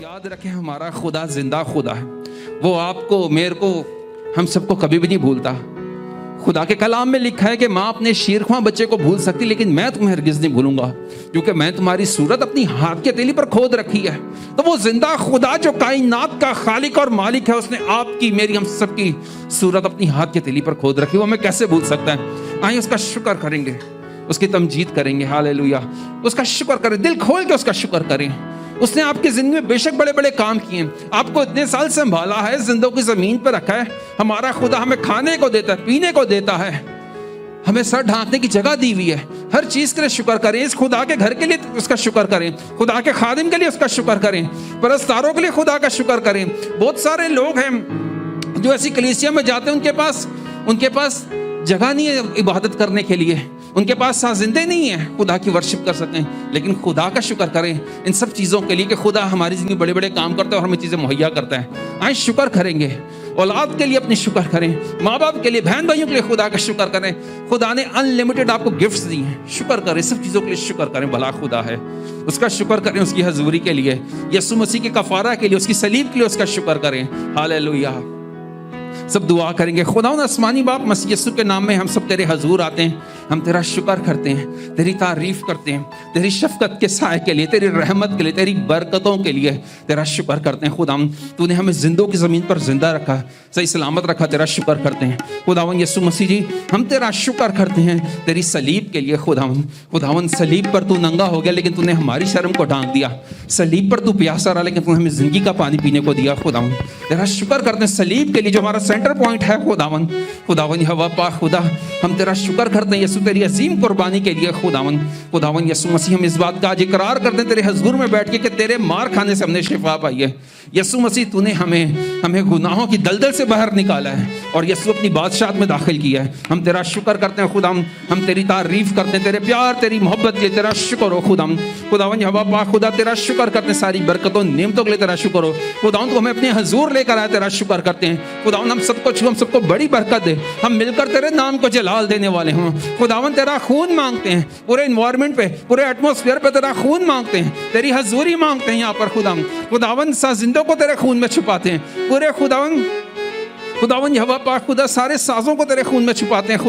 याद रखें हमारा खुदा जिंदा खुदा है। वो आपको मेरे को हम सबको कभी भी नहीं भूलता। खुदा के कलाम में लिखा है कि माँ अपने शीरख्वां बच्चे को भूल सकती, लेकिन मैं तुम्हें हरगिज नहीं भूलूंगा, क्योंकि मैं तुम्हारी सूरत अपनी हाथ के हथेली पर खोद रखी है। तो वो जिंदा खुदा जो कायनात का खालिक और मालिक है, उसने आपकी मेरी हम सबकी सूरत अपनी हाथ के हथेली पर खोद रखी, वो हमें कैसे भूल सकता है। आइए उसका शुक्र करेंगे, उसकी तमजीद करेंगे। हालेलुया, उसका शुक्र करें, दिल खोल के उसका शुक्र करें। उसने आपकी जिंदगी में बेशक बड़े बड़े काम किए, आपको इतने साल संभाला है, जिंदों की जमीन पर रखा है। हमारा खुदा हमें खाने को देता है, पीने को देता है, हमें सर ढांकने की जगह दी हुई है। हर चीज के लिए शुक्र करें। इस खुदा के घर के लिए उसका शुक्र करें, खुदा के खादिम के लिए उसका शुक्र करें, परस्तारों के लिए खुदा का शुक्र करें। बहुत सारे लोग हैं जो ऐसी कलीसिया में जाते हैं, उनके पास जगह नहीं है इबादत करने के लिए, उनके पास साजिंदे नहीं है खुदा की वर्शिप कर सकें। लेकिन खुदा का शुक्र करें इन सब चीज़ों के लिए कि खुदा हमारी जिंदगी बड़े बड़े काम करता है और हमें चीज़ें मुहैया करता है। आए शुक्र करेंगे, औलाद के लिए अपनी शुक्र करें, माँ बाप के लिए, बहन भाइयों के लिए खुदा का शुक्र करें। खुदा ने अनलिमिटेड आपको गिफ्ट्स दी हैं, शुक्र करें, सब चीज़ों के लिए शुक्र करें। भला खुदा है, उसका शुक्र करें, उसकी हजूरी के लिए, यीशु मसीह के कफारा के लिए, उसकी सलीब के लिए उसका शुक्र करें। हालेलुया। सब दुआ करेंगे। खुदावंद आसमानी बाप, मसीह यीशु के नाम में हम सब तेरे हजूर आते हैं, हम तेरा शुक्र करते हैं, तेरी तारीफ करते हैं, तेरी शफकत के साए के लिए, तेरी रहमत के लिए, तेरी बरकतों के लिए तेरा शुक्र करते हैं। खुदावंद तूने हमें जिंदों की ज़मीन पर जिंदा रखा, सही सलामत रखा, तेरा शुक्र करते हैं। खुदावंद यीशु मसीह जी, हम तेरा शुक्र करते हैं तेरी सलीब के लिए। खुदावंद सलीब पर तू नंगा हो गया, लेकिन तूने हमारी शर्म को ढांक दिया। सलीब पर तू प्यासा रहा, लेकिन तूने हमें जिंदगी का पानी पीने को दिया। खुदावंद तेरा शुक्र करते हैं सलीब के लिए, जो हमारा सेंटर पॉइंट है। खुदावंद हवा पाक खुदा, हम तेरा शुक्र करते हैं यीशु तेरी अजीम कुर्बानी के लिए। खुदावंद यीशु मसीह, हम इस बात का आज इकरार करते हैं तेरे हजूर में बैठ के कि तेरे मार खाने से हमने शिफा पाई है। यीशु मसीह, तूने हमें गुनाहों की दलदल से बाहर निकाला है और यीशु अपनी बादशाहत में दाखिल किया है। हम तेरा शुक्र करते हैं खुदा, हम तेरी तारीफ करते हैं, तेरे प्यार तेरी मोहब्बत के लिए तेरा शुक्र हो। खुदावंद हवा पाक खुदा, तेरा शुक्र करते हैं सारी बरकतों नेमतों के लिए तेरा शुक्र हो। खुदावंद को हमें अपने हजूर लेकर आया, तेरा शुक्र करते हैं। खुदावंद हम सबको बड़ी बरकत दे, हम मिलकर तेरे नाम को जलाल देने वाले हों। खुदावंद तेरा खून मांगते हैं, पूरे एनवायरनमेंट पे, पूरे एटमॉस्फेयर पे तेरा खून मांगते हैं, तेरी हजूरी मांगते हैं यहाँ पर। खुदावंद साजिंदों को तेरे खून में छुपाते हैं, पूरे खुदावंद हवा पाक खुदा, सारे साजों को तेरे खून में छुपाते हैं।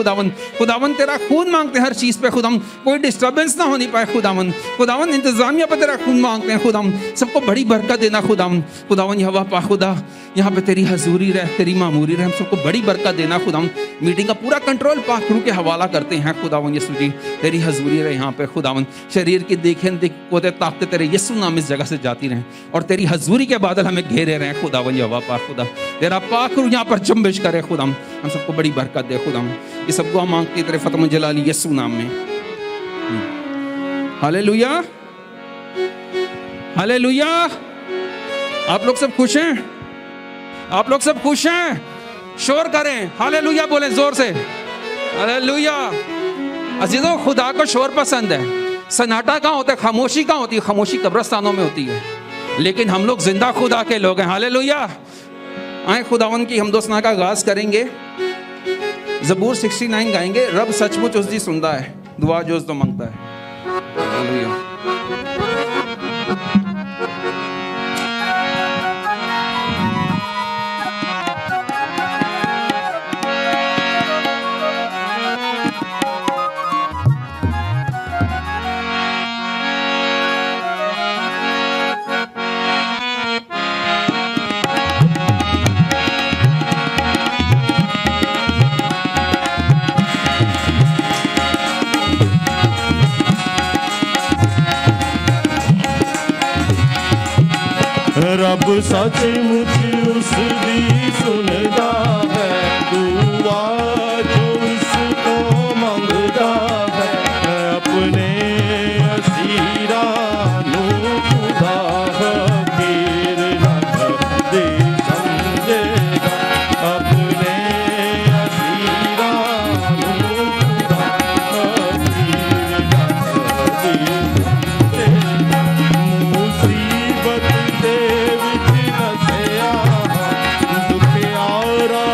खुदावंद तेरा खून मांगते हैं हर चीज़ पे। खुदावंद कोई डिस्टर्बेंस ना होनी पाए। खुदावंद इंतजामिया पे तेरा खून मांगते हैं। खुदावंद सबको बड़ी बरकत देना। खुदावंद हवा पाक खुदा, यहाँ पे तेरी हजूरी रहे, तेरी मामूरी रहे, हम सबको बड़ी बरकत देना। खुदावंद मीटिंग का पूरा कंट्रोल पाक रूह के हवाला करते हैं। खुदावंद यीशु जी, तेरी हजूरी रहे यहाँ पे। खुदावंद शरीर की देखते ताकते तेरे यीशु नाम इस जगह से जाती रहें और तेरी हजूरी के बादल हमें घेरे रहे। खुदावंद हवा पाक खुदा, तेरा पाक रूह यहाँ पर जंबिश करे। खुदा हम सबको बड़ी बरकत दे। खुदा ये सब दुआ मांगते हैं तेरे फतम जलाली यीशु नाम में। Hallelujah, hallelujah. आप लोग सब खुश हैं? आप लोग सब खुश हैं? शोर करें, हालेलुया बोलें जोर से, हालेलुया। अजीजों, खुदा को शोर पसंद है। सन्नाटा कहाँ होता है? खामोशी कहाँ होती है? खामोशी कब्रिस्तानों में होती है, लेकिन हम लोग जिंदा खुदा के लोग हैं। हालेलुया। आए खुदावन की हमदोसना का आगाज करेंगे। ज़बूर 69 गाएंगे। रब सचमुच उसकी सुनता है, दुआ जो तो मांगता है। हालेलुया। रब सचमुच उसकी सुनदा है, दुआ जो उसको मंगदा है। अपने असीरा नू खुदा फकीर ना दे समझेगा। अपने असीरा नू खुदा फकीर ना दे समझेगा। मुसीबत दे विच नसिया, दुख आरा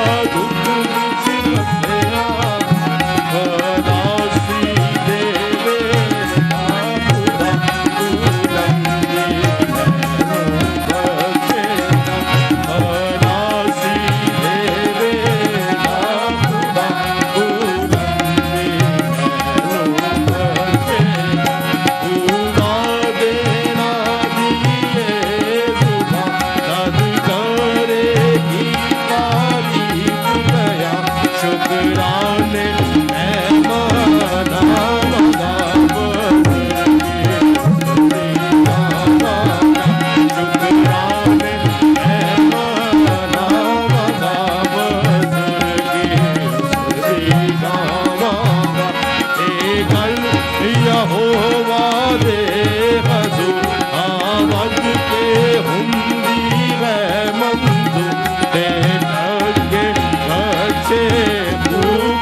दे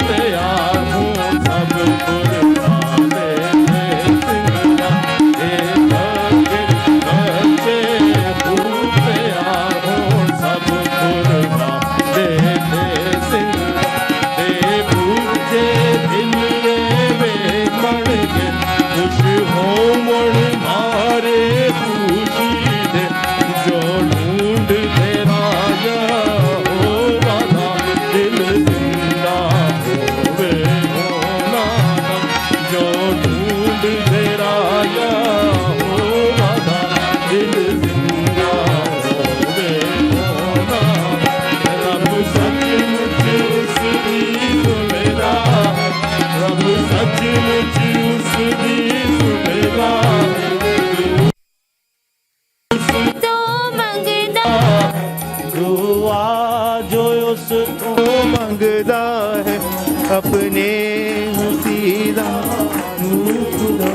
प्यार हूँ सब कुर्बान दे सिंगरा ए बच्चे प्यार हूँ सब कुर्बान दे सिंगरा दे पूजे दिल रे मण के खुश हो मण मारे खुशी दे जो ढूंढ दे राजा हो राधा दिल जिंदा होवे होना जो ढूंढ दे राजा हो राधा दिल जिंदा होवे होना रब सचमुच उसकी सुनेगा रब सचमुच उसकी सुनेगा तो मंगदा दुआ जो उसको मंगदा है अपने वसीला खुदा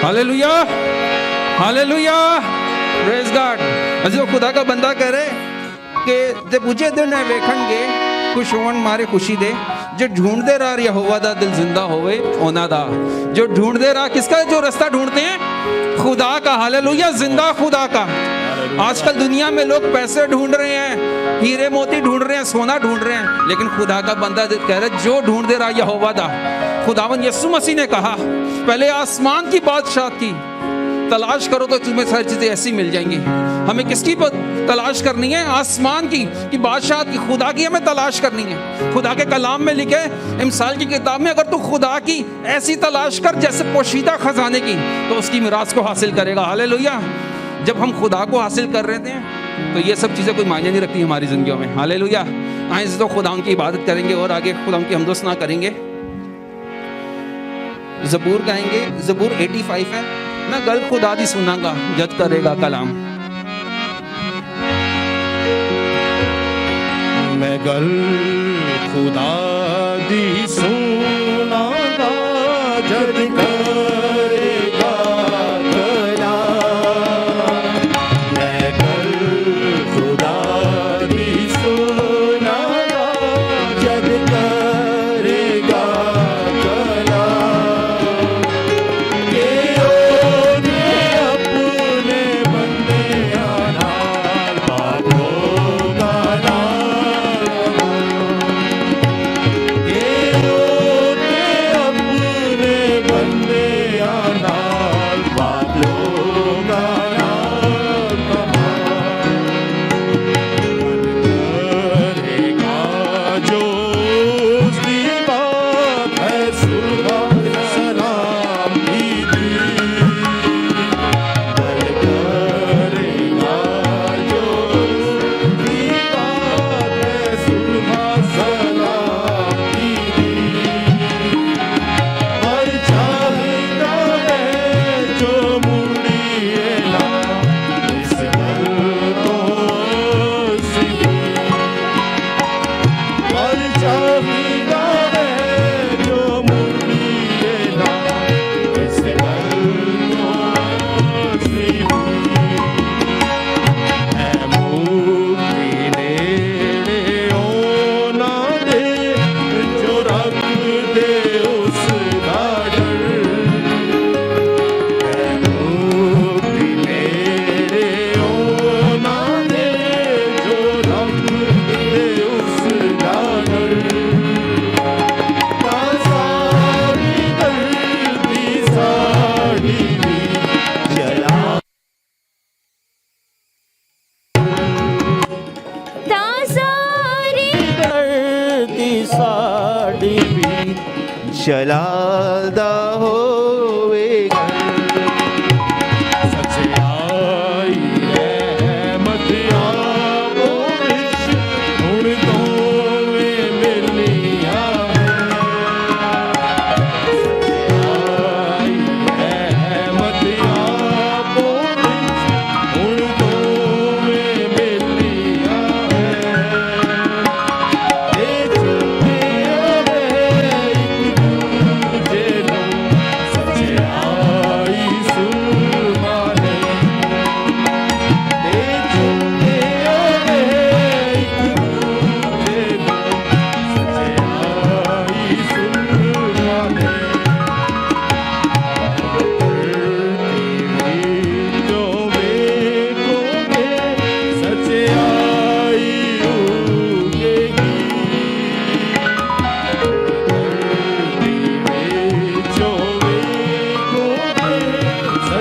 हालेलुया हालेलुया प्रेज गॉड। अजो खुदा का बंदा कह रहे कि जब पूछे दिन है वेखणगे खुश होवन मारे खुशी दे जो ढूंढते रहा यहोवा दा दिल जिंदा होवे ओना दा जो ढूंढते रहा किसका जो रास्ता ढूंढते हैं खुदा का। हालेलुया जिंदा खुदा का। आजकल दुनिया में लोग पैसे ढूंढ रहे हैं हीरे मोती ढूंढ रहे हैं सोना ढूंढ रहे हैं लेकिन खुदा का बंदा कह रहा जो ढूंढते रहा यहोवा दा। खुदावन यीशु मसीह ने कहा पहले आसमान की बादशाह की तलाश करो तो तुम्हें सारी चीजें ऐसी मिल जाएंगी। हमें किसकी तलाश करनी है? आसमान की बादशाह की खुदा की हमें तलाश करनी है। खुदा के कलाम में लिखे इमसाल की किताब में अगर तू खुदा की ऐसी तलाश कर जैसे पोशीदा खजाने की तो उसकी मिरास को हासिल करेगा। हालेलुया। जब हम खुदा को हासिल कर रहे थे तो ये सब चीज़ें कोई मायने नहीं रखती हमारी जिंदगियों में। हालेलुया। आए तो खुदा की इबादत करेंगे और आगे खुदा की हमदोसना करेंगे। ज़बूर गाएंगे। ज़बूर 85 है। मैं गल खुदा दी सुनांगा जद करेगा कलाम। मैं गल खुदा दी सुनागा जद करेगा कलाम। मैं गल खुदा दी सुनागा जद करेगा कलाम। के ओने अपने बंदे नाल बातों का नाम। के ओने अपने बंदे नाल बातों का नाम करेगा जो उसकी बात है सुबह सलाम की दी। करेगा जो उसकी बात है सुबह सलाम की दी। और चाहता है जो मुड़िए ना इस गल को सीधी। और चाहता है जो मुड़िए ना इस गल को सीधी। ऐ मुक्ति नेड़े होना दे जो रख दे उसका डर। ऐ मुक्ति नेड़े होना दे जो रख दे उसका डर। सारी धरती साड़ी भी जला तासारी धरती साड़ी भी जलादा होवेगा। सच आई रहमत आपो विच हुण दोवें मिलिया है। सच आई रहमत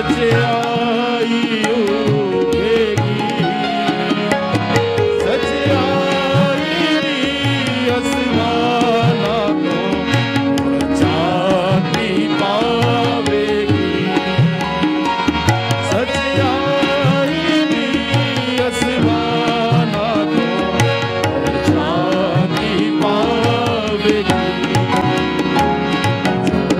सच्चाई उगेगी, सच्चाई आसमाना को चांदी पावेगी, सच्चाई आसमाना को चांदी पावेगी।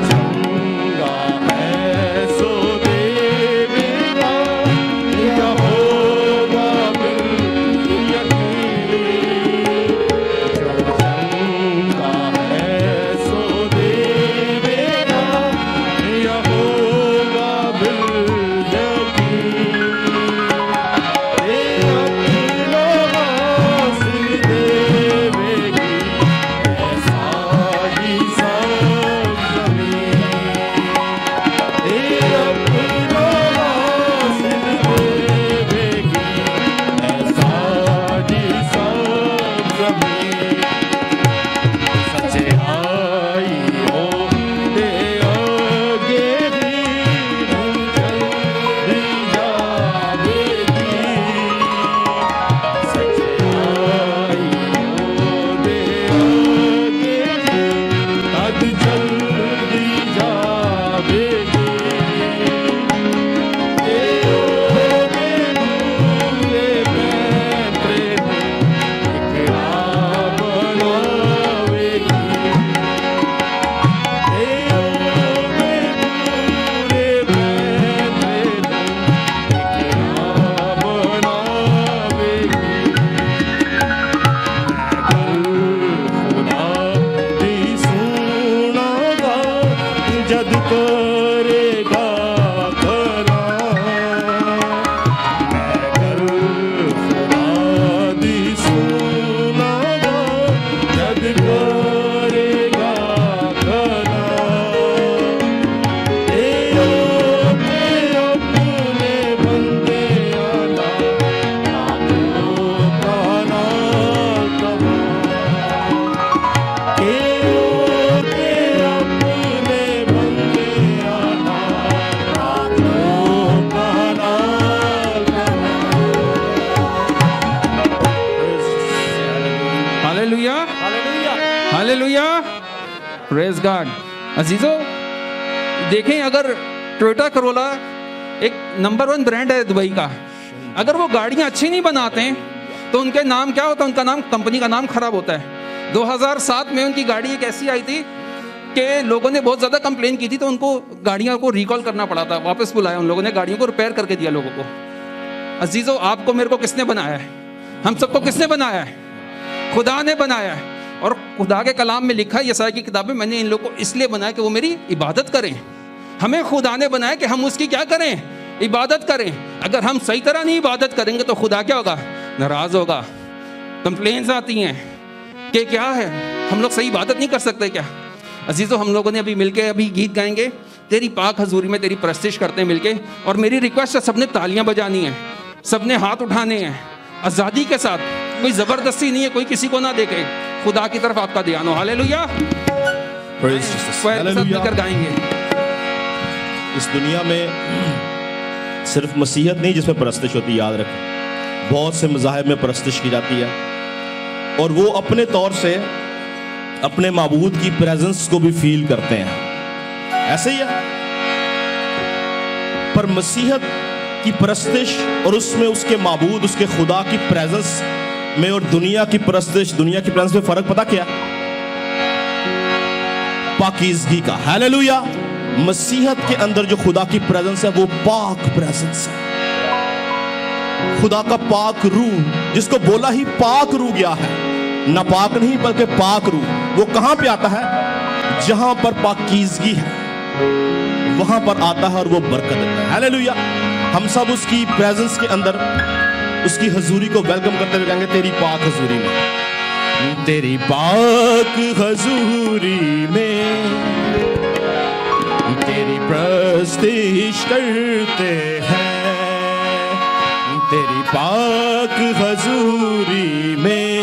चंगा है सो देवेगा, यहोवा बिल-यकीन। जो चंगा है सो देवेगा, यहोवा बिल-यकीन। तेरा दिलो हासिल देवेगी, ऐसा ही सब ज़मीन। तेरा दिलो हासिल देवेगी, ऐसा ही सब ज़मीन। सच्चाई हो दे आगे भी हम चलती जावेगी, सच्चाई हो दे आगे भी तद चलती जावेगी। जद करेगा भला, मैं कर खुदा दी सुनागा, जद करेगा भला। तेरे अपने बंदे आना, आंखों का ना कमा। तेरे अपने बंदे आना, आंखों का ना कमा। Hallelujah, hallelujah, praise God. अजीजों, देखें, अगर टोयोटा करोला एक नंबर 1 ब्रांड है दुबई का, अगर वो गाड़ियां अच्छी नहीं बनाते हैं तो उनके नाम क्या होता है? उनका नाम, कंपनी का नाम खराब होता है। 2007 में उनकी गाड़ी एक ऐसी आई थी कि लोगों ने बहुत ज़्यादा कंप्लेन की थी, तो उनको गाड़ियों को रिकॉल करना पड़ा था, वापस बुलाया उन लोगों ने, गाड़ियों को रिपेयर करके दिया लोगों को। अजीजों, आपको मेरे को किसने बनाया है? हम सबको किसने बनाया है? खुदा ने बनाया है। और खुदा के कलाम में लिखा है, यशायाह की किताब में, मैंने इन लोगों को इसलिए बनाया कि वो मेरी इबादत करें। हमें खुदा ने बनाया कि हम उसकी क्या करें? इबादत करें। अगर हम सही तरह नहीं इबादत करेंगे तो खुदा क्या होगा? नाराज़ होगा। कंप्लेंट्स आती हैं कि क्या है, हम लोग सही इबादत नहीं कर सकते क्या? अजीज़ों, हम लोगों ने अभी मिलके अभी गीत गाएंगे, तेरी पाक हजूरी में तेरी परस्तिश करते हैं मिलके। और मेरी रिक्वेस्ट है, सबने तालियां बजानी है, सबने हाथ उठाने हैं आज़ादी के साथ, कोई ज़बरदस्ती नहीं है, कोई किसी को ना देखे, खुदा की तरफ आपका ध्यान हो। Hallelujah, Praise Jesus. सब Hallelujah. मिलकर गाएंगे। इस दुनिया में सिर्फ मसीहत नहीं जिसमें परस्तिश होती, याद रखें, बहुत से मज़ाहिब में परस्तिश की जाती है, और वो अपने तौर से अपने माबूद की प्रेजेंस को भी फील करते हैं, ऐसे ही है। पर मसीहत की परस्तिश और उसमें उसके माबूद, उसके खुदा की प्रेजेंस में और दुनिया की परस्तिश, दुनिया की प्रेजेंस में फ़र्क पता क्या? पाकीज़गी का। हालेलुया। मसीहत के अंदर जो खुदा की प्रेजेंस है वो पाक प्रेजेंस है, खुदा का पाक रूह, जिसको बोला ही पाक रूह गया है, ना पाक नहीं बल्कि पाक रूह। वो कहां पे आता है? जहां पर पाकीज़गी है वहां पर आता है और वो बरकत देता है। हालेलुया। हम सब उसकी प्रेजेंस के अंदर उसकी हजूरी को वेलकम करते हुए कहेंगे, तेरी पाक हजूरी में, तेरी पाक हजूरी में तेरी प्रस्तिश करते हैं, तेरी पाक हजूरी में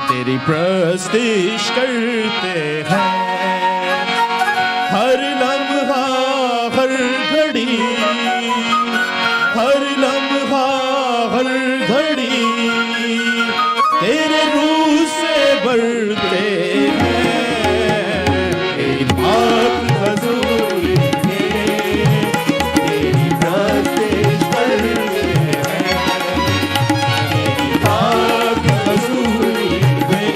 तेरी प्रस्तिश करते हैं। हर लम्हा हर घड़ी घड़ी, हर लम्हा हर घड़ी तेरे रूह से बढ़ते हैं। तेरी पाक हजूरी में तेरी प्रस्तिश करते हैं। तेरी पाक हजूरी में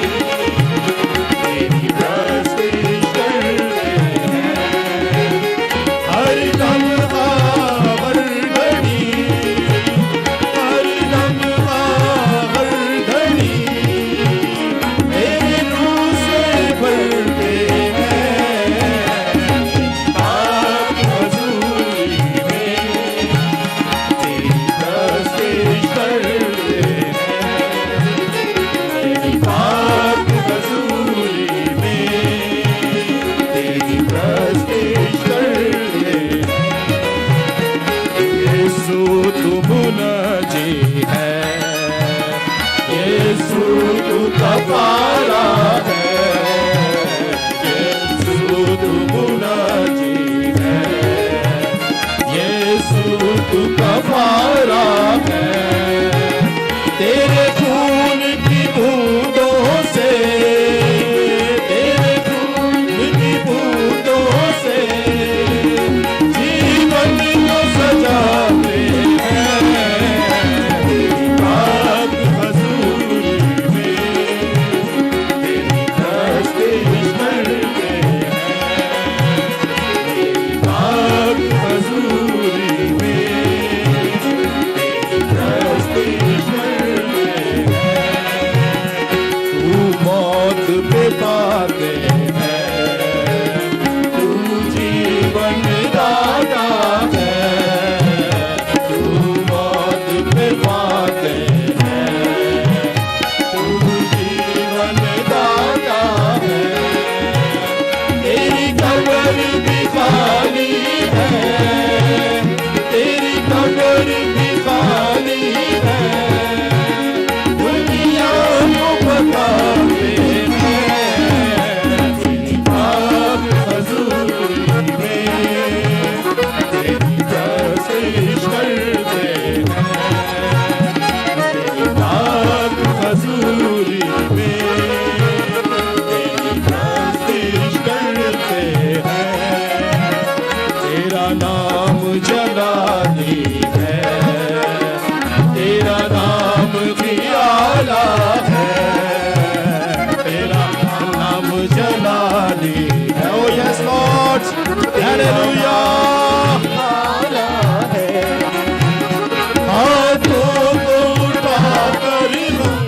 तेरी प्रस्तिश करते हैं। हर लम्हा हर घड़ी, हर लम्हा हर घड़ी तेरे रूह से बढ़ते हैं। पाक हजूरी में तेरी प्रस्तिश करते हैं। तेरी पाक हजूरी में तेरी प्रस्तिश करते हैं। यीशु तू मुनाजी है, यीशु तू कफारा है। यीशु तू मुनाजी है, यीशु तू कफारा है। तेरे खून की बूंदों से, तेरे खून की बूंदों से जीवन को सजाते हैं। तेरी पाक हजूरी में तेरी प्रस्तिश करते हैं। तेरी पाक हजूरी में तेरी प्रस्तिश करते हैं। तू मौत पे पाते है, तू जीवन दाता है। तू मौत पे पाते है, तू जीवन दाता है। तेरी कब्र भी खाली है, तेरी कब्र भी खाली है। दुनिया को बताते हैं। तेरी पाक हजूरी में तेरी प्रस्तिश करते हैं। तेरी पाक हजूरी में तेरी प्रस्तिश करते हैं। तेरा नाम जलाली है, तेरा नाम खियाला है। तेरा नाम जलाली है। ओ यस लॉर्ड, हालेलुया। हाथों को उठाकर हम,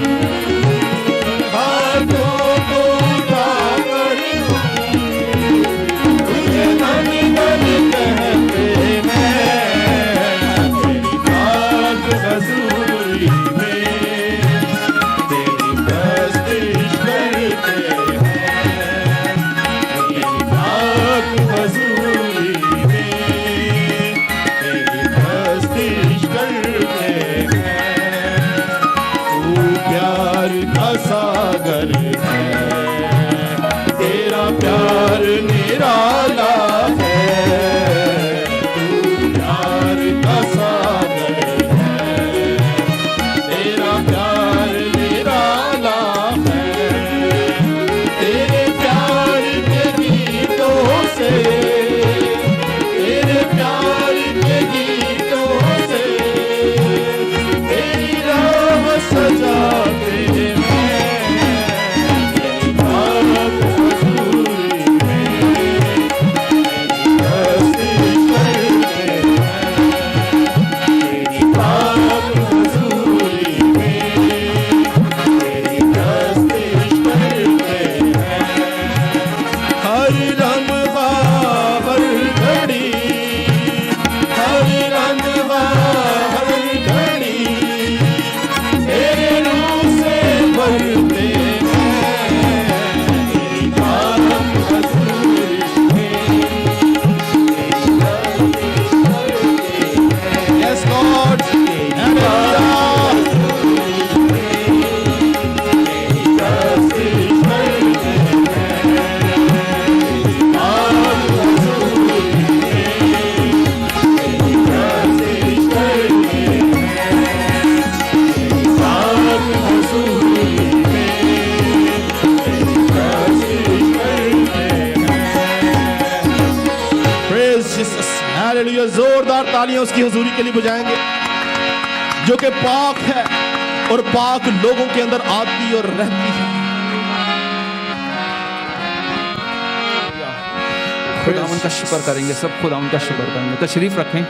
हाथों को उठाकर हम तुझे धनी धनी कहते हैं। तालियां उसकी हजूरी के लिए बजाएंगे, जो कि पाक है और पाक लोगों के अंदर आती और रहती है। खुदावन का शुक्र करेंगे, सब खुदावन का शुक्र करेंगे। तशरीफ रखें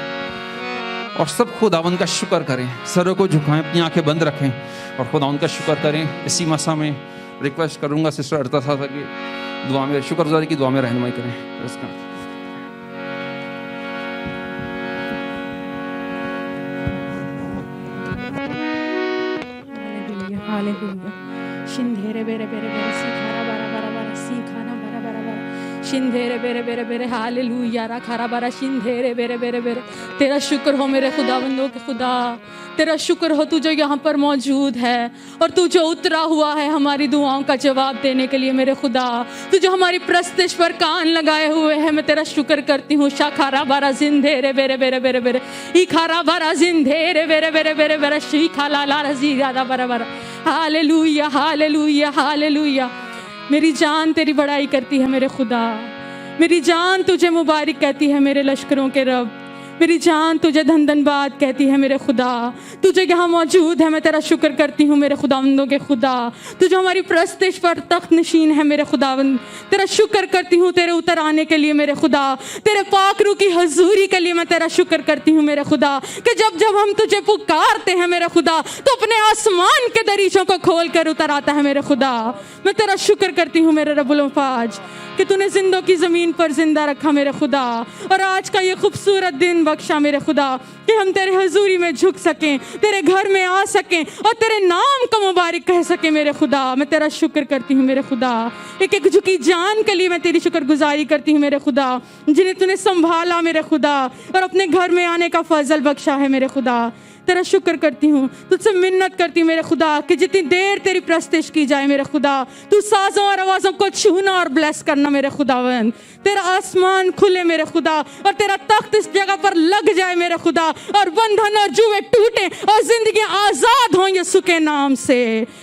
और सब खुदावन का शुक्र करें, सरों को झुकाएं, अपनी आंखें बंद रखें और खुदावन का शुक्र करें। इसी मसा में रिक्वेस्ट करूंगा सिस्टर अर्ता साहब की दुआ में, शुक्रगुजारी की दुआ में रहनुमाई करें। Hallelujah hallelujah. शिंधेरे बेरे बेरे बेरे सीखारा बारा बारा बारा सीखाना बारा बारा बारा शिंधेरे बेरे बेरे बेरे हालेलुया रा खारा बारा शिंधेरे बेरे बेरे बेरे। तेरा शुक्र हो मेरे खुदावंदों के खुदा, तेरा शुक्र हो तू जो यहाँ पर मौजूद है और तू जो उतरा हुआ है हमारी दुआओं का जवाब देने के लिए मेरे खुदा। तू जो हमारी प्रस्तिश पर कान लगाए हुए है, मैं तेरा शुक्र करती हूँ। शाखारा बारा जिंधेरे बेरे बेरे बेरे बेरे इखारा बारा जिंधेरे बेरे बेरे बेरे बेरे शीखा ला ला रजीरा बारा बारा। Hallelujah hallelujah hallelujah. मेरी जान तेरी बड़ाई करती है मेरे खुदा, मेरी जान तुझे मुबारक कहती है मेरे लश्करों के रब, मेरी जान तुझे धन धनबाद कहती है मेरे खुदा। तुझे यहाँ मौजूद है, मैं तेरा शुक्र करती हूँ मेरे खुदावंदों के खुदा। तुझे हमारी प्रस्तिश पर तख्त नशीन है मेरे खुदावंद, तेरा शुक्र करती हूँ तेरे उतर आने के लिए मेरे खुदा। तेरे पाक रूह की हजूरी के लिए मैं तेरा शुक्र करती हूँ मेरे खुदा, कि जब जब हम तुझे पुकारते हैं मेरे खुदा तो अपने आसमान के दरीचों को खोल कर उतर आता है मेरे खुदा। मैं तेरा शुक्र करती हूँ मेरे रब्बुल अफ़ाज कि तूने जिंदों की ज़मीन पर जिंदा रखा मेरे खुदा, और आज का ये खूबसूरत दिन बख्शा मेरे खुदा कि हम तेरे हजूरी में झुक सकें, तेरे घर में आ सकें और तेरे नाम का मुबारक कह सकें मेरे खुदा। मैं तेरा शुक्र करती हूँ मेरे खुदा। एक एक झुकी जान के लिए मैं तेरी शुक्रगुजारी करती हूँ मेरे खुदा, जिन्हें तूने संभाला मेरे खुदा और अपने घर में आने का फजल बख्शा है मेरे खुदा। तेरा शुक्र करती हूँ, तुझसे मिन्नत करती हूँ मेरे खुदा कि जितनी देर तेरी प्रस्तिश की जाए मेरे खुदा, तू साजों और आवाज़ों को छूना और ब्लेस करना मेरे खुदावन। तेरा आसमान खुले मेरे खुदा और तेरा तख्त इस जगह पर लग जाए मेरे खुदा, और बंधन और जुए टूटे और जिंदगी आज़ाद हों यीशु के नाम से।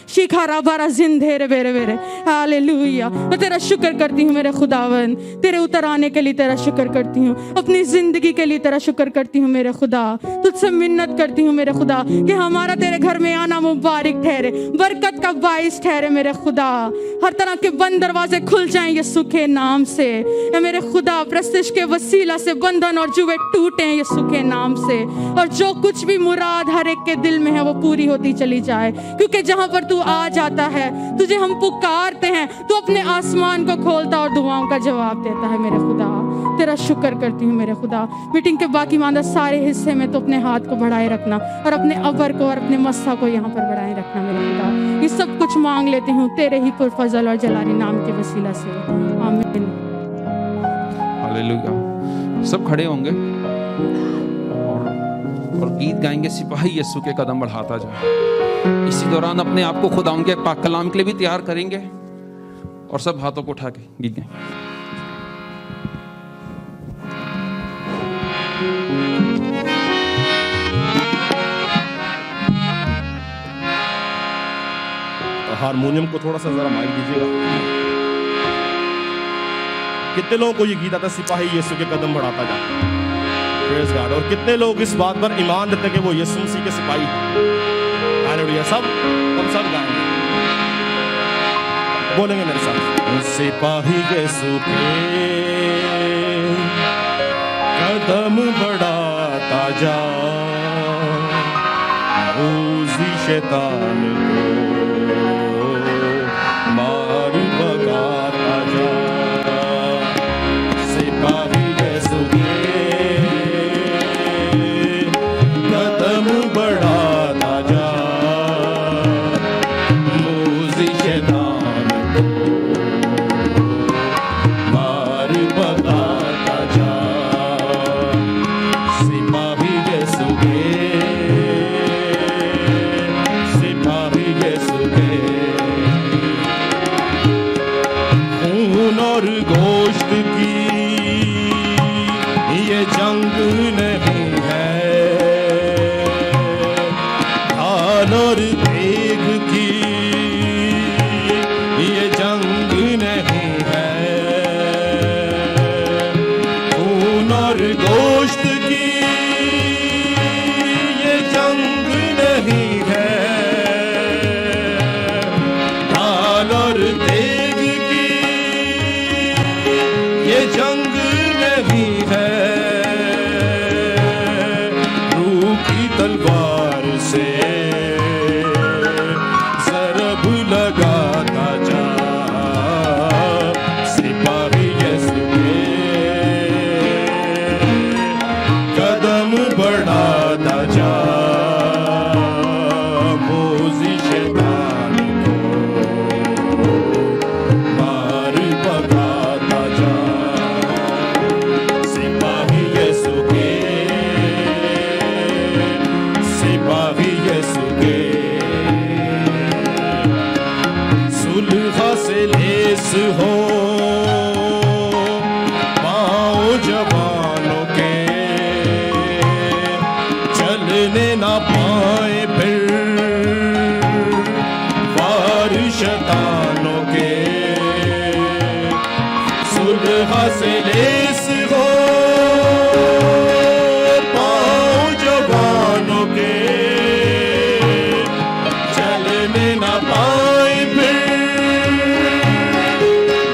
शिखारा बारा जिंधेरे बेरे बेरे हालेलुया। मैं तेरा शुक्र करती हूँ मेरे खुदावन, तेरे उतर आने के लिए तेरा शुक्र करती हूँ, अपनी ज़िंदगी के लिए तेरा शुक्र करती हूँ मेरे खुदा। तुझसे मिन्नत करती हूँ मेरे खुदा कि हमारा तेरे घर में आना मुबारक ठहरे, बरकत का बाइस ठहरे मेरे खुदा। हर तरह के बंद दरवाजे खुल जाएं यीशु के नाम से। ए मेरे खुदा, प्रस्तिश के वसीला से बंधन और जुए टूटे यीशु के नाम से, और जो कुछ भी मुराद हर एक के दिल में है वो पूरी होती चली जाए, क्योंकि जहाँ पर तू आ जाता है, तुझे हम पुकारते हैं, तू अपने आसमान को खोलता और दुआओं का जवाब देता है मेरे खुदा। तेरा शुक्र करती हूँ मेरे खुदा। मीटिंग के बाकी मांदा सारे हिस्से में तो अपने हाथ को बढ़ाए रखना और अपने अबर को और अपने मस्सा को यहाँ पर बढ़ाए रखना मेरे खुदा। ये सब कुछ मांग लेती हूँ तेरे ही पुरफजल और जलाली नाम के वसीला से, आमीन। हालेलुया। सब खड़े होंगे और गीत गाएंगे, सिपाही यीशु के कदम बढ़ाता जा। इसी दौरान अपने आप को खुदा उनके पाक कलाम के लिए भी तैयार करेंगे और सब हाथों को उठा के गीत गाएंगे। हारमोनियम को थोड़ा सा जरा माइक दीजिएगा। कितने लोगों को ये गीत आता है, सिपाही यीशु के कदम बढ़ाता जा? Praise God. और कितने लोग इस बात पर ईमान रखते हैं कि वो यीशु मसीह के सिपाही हैं? हालेलुया। सब हम सब गाएंगे, बोलेंगे मेरे साथ। सिपाही यीशु के कदम बढ़ाता जा, उसी शैतान को मार भगाता जा। सिपाही यीशु के कदम बढ़ाता जा, उसी शैतान को मार भगाता जा। सिपाही यीशु के, सिपाही तलवार से ज़रब लगाता जा, सिपाही यीशु के कदम बढ़ाता जा, मोज़ी शैतान को मार भगाता जा, सिपाही यीशु के, सिपाही यीशु के। सुलह से लेस हो पाँव जवानों के, चलने ना पाए फिर वार शैतानों के। सुलह से लेस हो पाँव जवानों के, चलने ना पाए फिर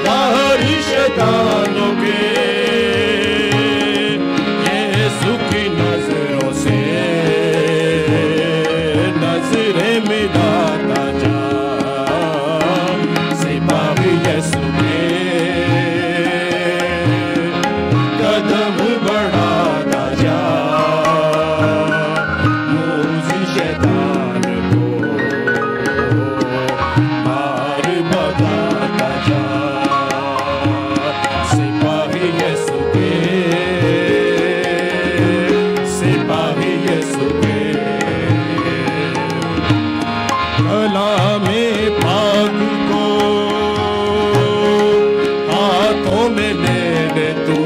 वार शैतानों के। यीशु की नजरों से नजरें मिलाता जा, सिपाही यीशु के कदम बढ़ाता जा, मोज़ी शैतान को मार भगाता जा, सिपाही यीशु के, सिपाही यीशु के। कलामे पाक को हाथों में ले ले तू,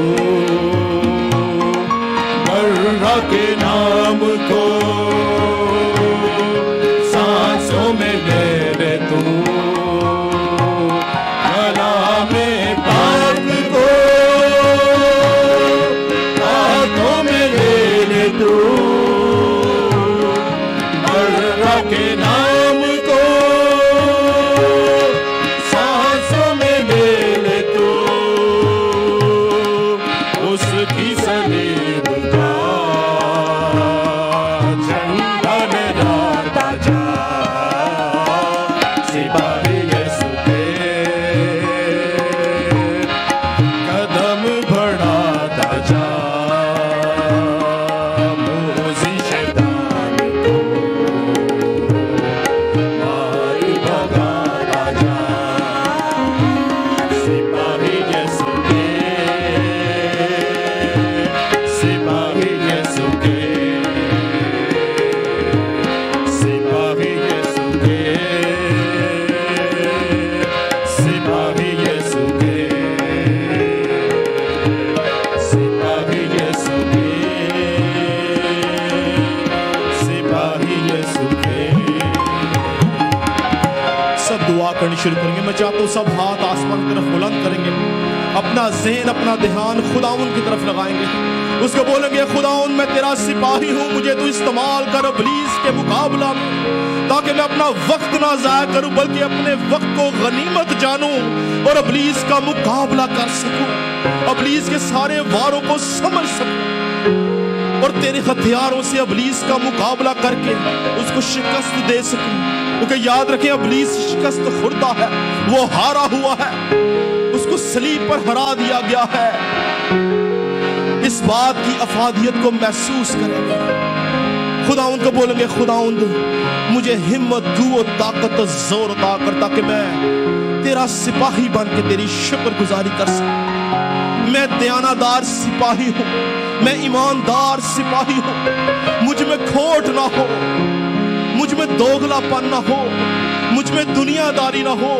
बर्रा के नाम को सांसों में ले ले तू। कलामे पाक को हाथों में ले ले तू, बर्रा के नाम को सांसों में ले ले तू। उसकी सलीब का झंडा लहराता जा, सिपाही यीशु के कदम बढ़ाता जा, मोज़ी शैतान को मार भगाता जा, सिपाही यीशु के, सिपाही यीशु के, सिपाही यीशु के, सिपाही यीशु के, सिपाही यीशु के, सिपाही यीशु के। सब दुआ करनी शुरू करेंगे। मैं चाहता हूँ सब हाथ आसमान की तरफ बुलंद करेंगे, अपना ज़हन अपना ध्यान खुदाउन की तरफ लगाएंगे। उसको बोलेंगे खुदाउन मैं तेरा सिपाही हूँ, मुझे तू इस्तेमाल कर इब्लीस के मुकाबला में, ताकि मैं अपना वक्त ना ज़ाया करूँ बल्कि अपने वक्त को गनीमत जानूं और इब्लीस का मुकाबला कर सकूं, इब्लीस के सारे वारों को समझ सकूं और तेरे हथियारों से इब्लीस का मुकाबला करके उसको शिकस्त दे सकूं। क्योंकि याद रखें इब्लीस शिकस्त खुर्दा है, वो हारा हुआ है, उसको सलीब पर हरा दिया गया है। इस बात की अफादियत को महसूस करेंगे। खुदाउन को बोलेंगे खुदाउन मुझे हिम्मत कुव्वत ताकत जोर अता कर, ताकि मैं तेरा सिपाही बन के तेरी शुक्रगुजारी कर सकूं। मैं दयानादार सिपाही हूँ, मैं ईमानदार सिपाही हूँ, मुझ में खोट ना हो, मुझ में दोगलापन ना हो, मुझ में दुनियादारी ना हो,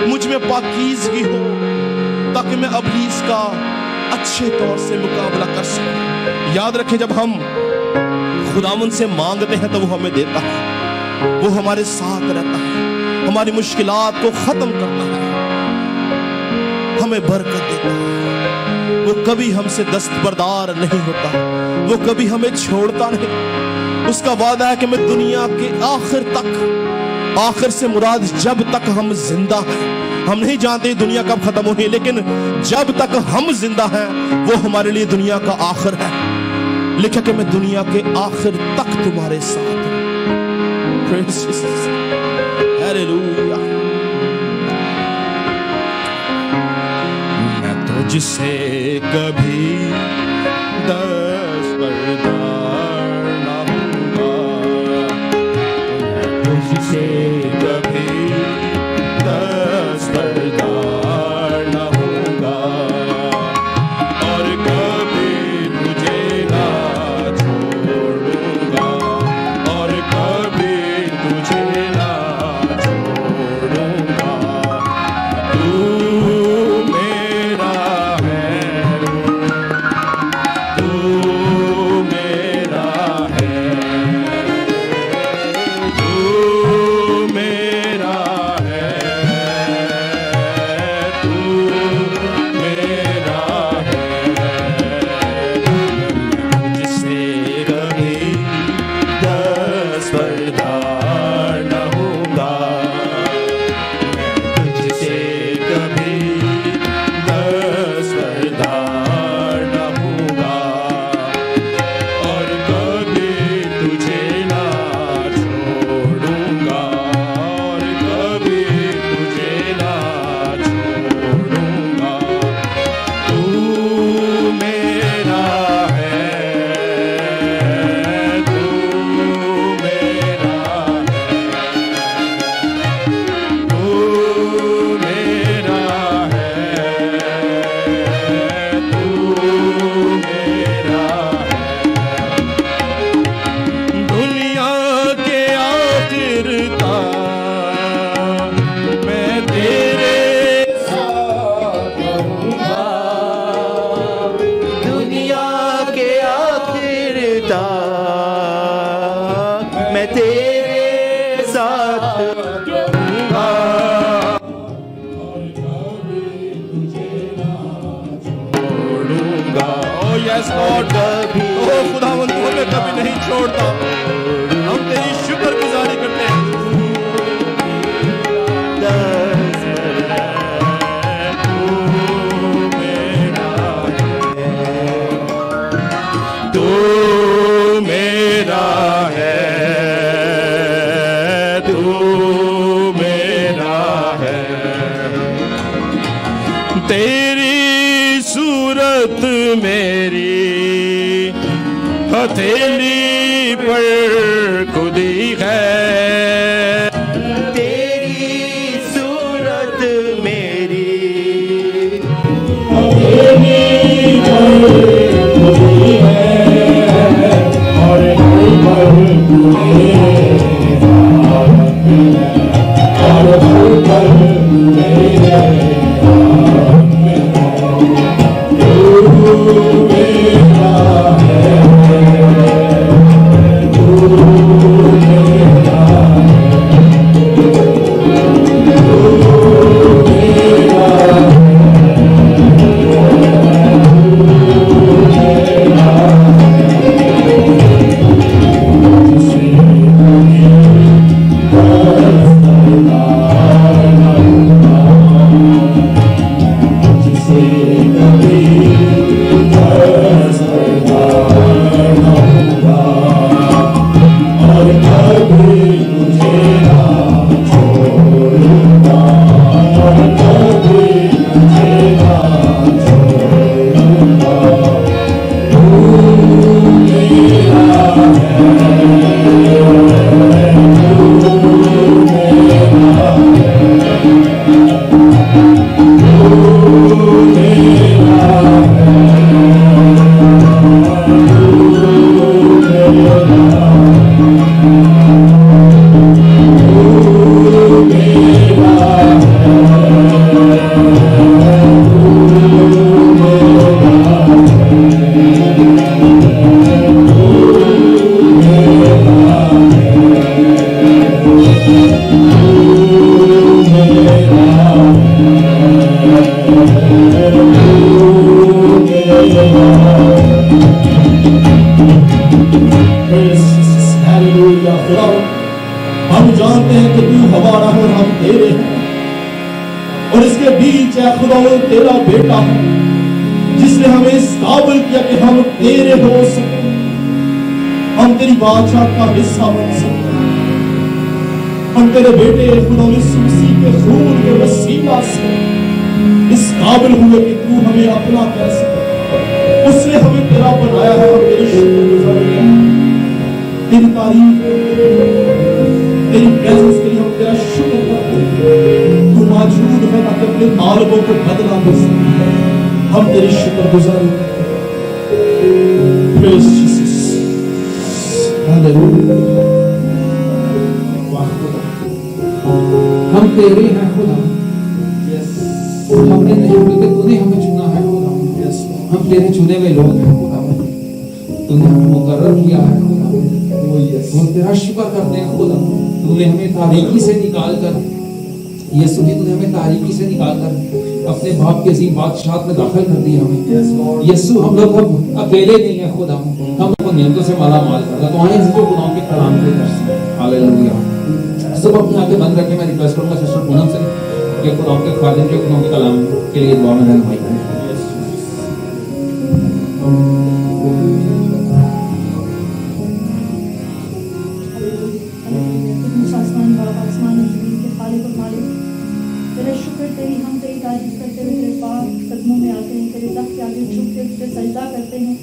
मुझ में पाकीज़गी हो, ताकि मैं इब्लीस का अच्छे तौर से मुकाबला कर सकूं। याद रखें जब हम खुदावंद से मांगते हैं तो वो हमें देता है, वो हमारे साथ रहता है, हमारी मुश्किलात को खत्म करता है, हमें बरकत देता है। वो कभी हमसे दस्तबरदार नहीं होता, वो कभी हमें छोड़ता नहीं। उसका वादा है कि मैं दुनिया के आखिर तक, आखिर से मुराद जब तक हम जिंदा हैं, हम नहीं जानते दुनिया कब खत्म होगी, लेकिन जब तक हम जिंदा हैं वो हमारे लिए दुनिया का आखिर है। लिखा कि मैं दुनिया के आखिर तक तुम्हारे साथ हूं। Praise Jesus. Hallelujah. मैं तुझसे कभी दस्तबरदार ना होऊंगा, मैं तुझसे कभी दस्तबरदार ना होऊंगा, और कभी तुझे ना छोड़ूंगा, और कभी तुझे ना छोड़ूंगा। तू मेरा है, तू मेरा है, तू मेरा है, तू मेरा है। मुझसे कभी दस्तबरदार न होगा, मैं तुझसे कभी दस्तबरदार न होगा, और कभी तुझे ना छोड़ूंगा, और कभी तुझे ना छोड़ूंगा। तू मेरा है, तू मेरा है, तू मेरा है, तू मेरा है। दुनिया के आखिर तक मैं तेरे साथ रहूंगा, दुनिया के आखिर तक मैं तेरे साथ रहूंगा, छोड़ूंगा। ओ यस लॉर्ड, ओ खुदावंद तू हमें कभी नहीं छोड़ता, हम तेरी शुक्रगुजारी करते हैं। तू मेरा है, तू मेरा है, तेरी सूरत मेरी हथेली पर खुदी है, तेरी सूरत मेरी हथेली पर खुदी है, और हर पल मेरे साथ है, और हर पल मेरे साथ है। तू मेरा है, तू मेरा हम जानते हैं कि तू हमारा है और हम तेरे हैं, और इसके बीच है खुदा तेरा बेटा है जिसने हमें इस काबिल किया कि हम तेरे हो सके। हम तेरी बादशाह का हिस्सा बन सकते हैं। हम तेरे बेटे खुदा यीशु मसीह के खून के वसीला से इस काबिल हुए कि तू हमें अपना कर सके। उसने हमें तेरा बनाया है, हम तेरी शुक्रगुजारी हैं, तेरी तारीफ करते हैं, तेरी प्रेजेंस के लिए हम तेरा शुक्र करते हैं। तू मौजूद है ताकि अपने तालबों को बदला दे सके। हम तेरी शुक्रगुजारी करते हैं। Praise Jesus. Hallelujah. वाह खुदा, हम तेरे हैं खुदा, हमने नहीं बल्कि तूने हमें चुना है खुदा। हम तेरे चुने हुए लोग हैं खुदा, तूने हमें मुकर्रर किया है खुदा। हम तेरा शुक्र करते हैं खुदा, तूने हमें तारीकी से निकाल कर, यीशु जी तूने हमें तारीकी से निकाल कर अपने बाप के अजीम बादशाहत में दाखिल कर दिया हमें। यीशु हम लोग अब अकेले नहीं है खुदा, हम लोग नियमों से माला माल करता। तो आए जो खुदा के कलाम के दर्शन, हालेलुया। सब अपनी आंखें बंद करके मैं रिक्वेस्ट करूंगा सिस्टर पूनम से कि खुदा के खादिम के खुदा के कलाम के लिए दुआ में रहनुमाई करें। तेरे शुक्र तेरी हम तेरी तारीफ करते हुए तेरे पाक कदमों में आते हैं, तेरे तख्त के आगे झुक के तुझे सजदा करते हैं,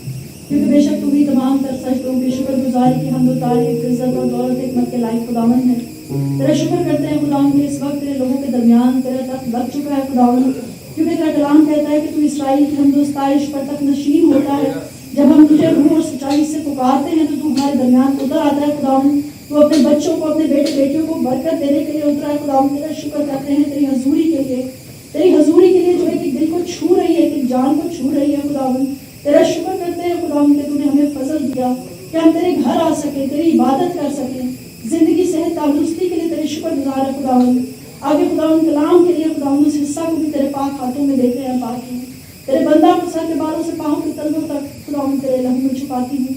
क्योंकि बेशक तू ही तमाम तर सजदों की शुक्रगुजारी की हमद तारीफ इज्जत और दौलत हिकमत के लायक खुदावंद है। तेरा शुक्र करते हैं खुदावंद कि इस वक्त तेरे लोगों के दरमियान तेरा तख्त लग चुका है खुदावंद, क्योंकि तेरा कलाम कहता है कि तू इसराइल की हमद स्ताइश पर तख्त नशीन होता है। जब हम तुझे रूह और सच्चाई से पुकारते हैं तो तू हमारे दरमियान उतर आता है खुदावंद। तो अपने बच्चों को, अपने बेटे बेटियों को बरकत देने के लिए उतरा है खुदावंद। तेरा शुक्र करते हैं तेरी हजूरी के लिए, तेरी हजूरी के लिए जो है कि दिल को छू रही है, कि जान को छू रही है खुदावंद। तेरा शुक्र करते हैं खुदावंद कि तूने हमें फजल दिया कि हम तेरे घर आ सके, तेरी इबादत कर सकें। जिंदगी सेहत तंदुरुस्ती के लिए तेरे शुक्रगुजार है खुदावंद। आगे खुदावंद कलाम के लिए खुदावंद उस हिस्सा को भी तेरे पाक हाथों में देते हैं पाकी। तेरे बंदा को सर के बालों से पाँव के तलवों तक खुदावंद तेरे लहू में छुपाती हूँ।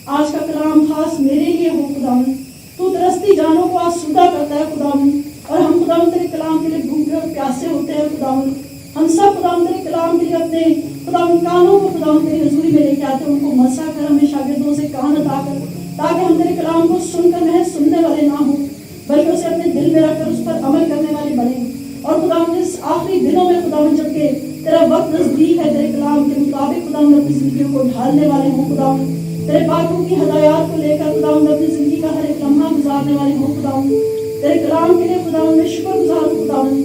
आज का कलाम खास मेरे लिए हो खुदावंद। तू तरसती जानों को आसूदा करता है खुदावंद, और हम खुदावंद तेरे कलाम के लिए भूखे और प्यासे होते हैं खुदावंद। हम सब खुदावंद तेरे कलाम के लिए अपने खुदावंद कानों को खुदावंद तेरी हजूरी में लेके आते हैं। उनको मसा कर हमें शागिर्दों से कान अता कर, ताकि हम तेरे कलाम को सुनकर महज सुनने वाले ना हो, बल्कि उसे अपने दिल में रखकर उस पर अमल करने वाले बने। और खुदावंद इस आखिरी दिनों में खुदावंद जबकि तेरा वक्त नजदीक है, तेरे कलाम के मुताबिक खुदावंद अपनी जिंदगियों को ढालने वाले हों खुदावंद। तेरे पाकों की हदायत को लेकर खुदावंद अपनी जिंदगी का हर एक लम्हा गुजारने वाले हों खुदावंद। तेरे कलाम के लिए खुदावंद मैं शुक्रगुजार हूं खुदावंद।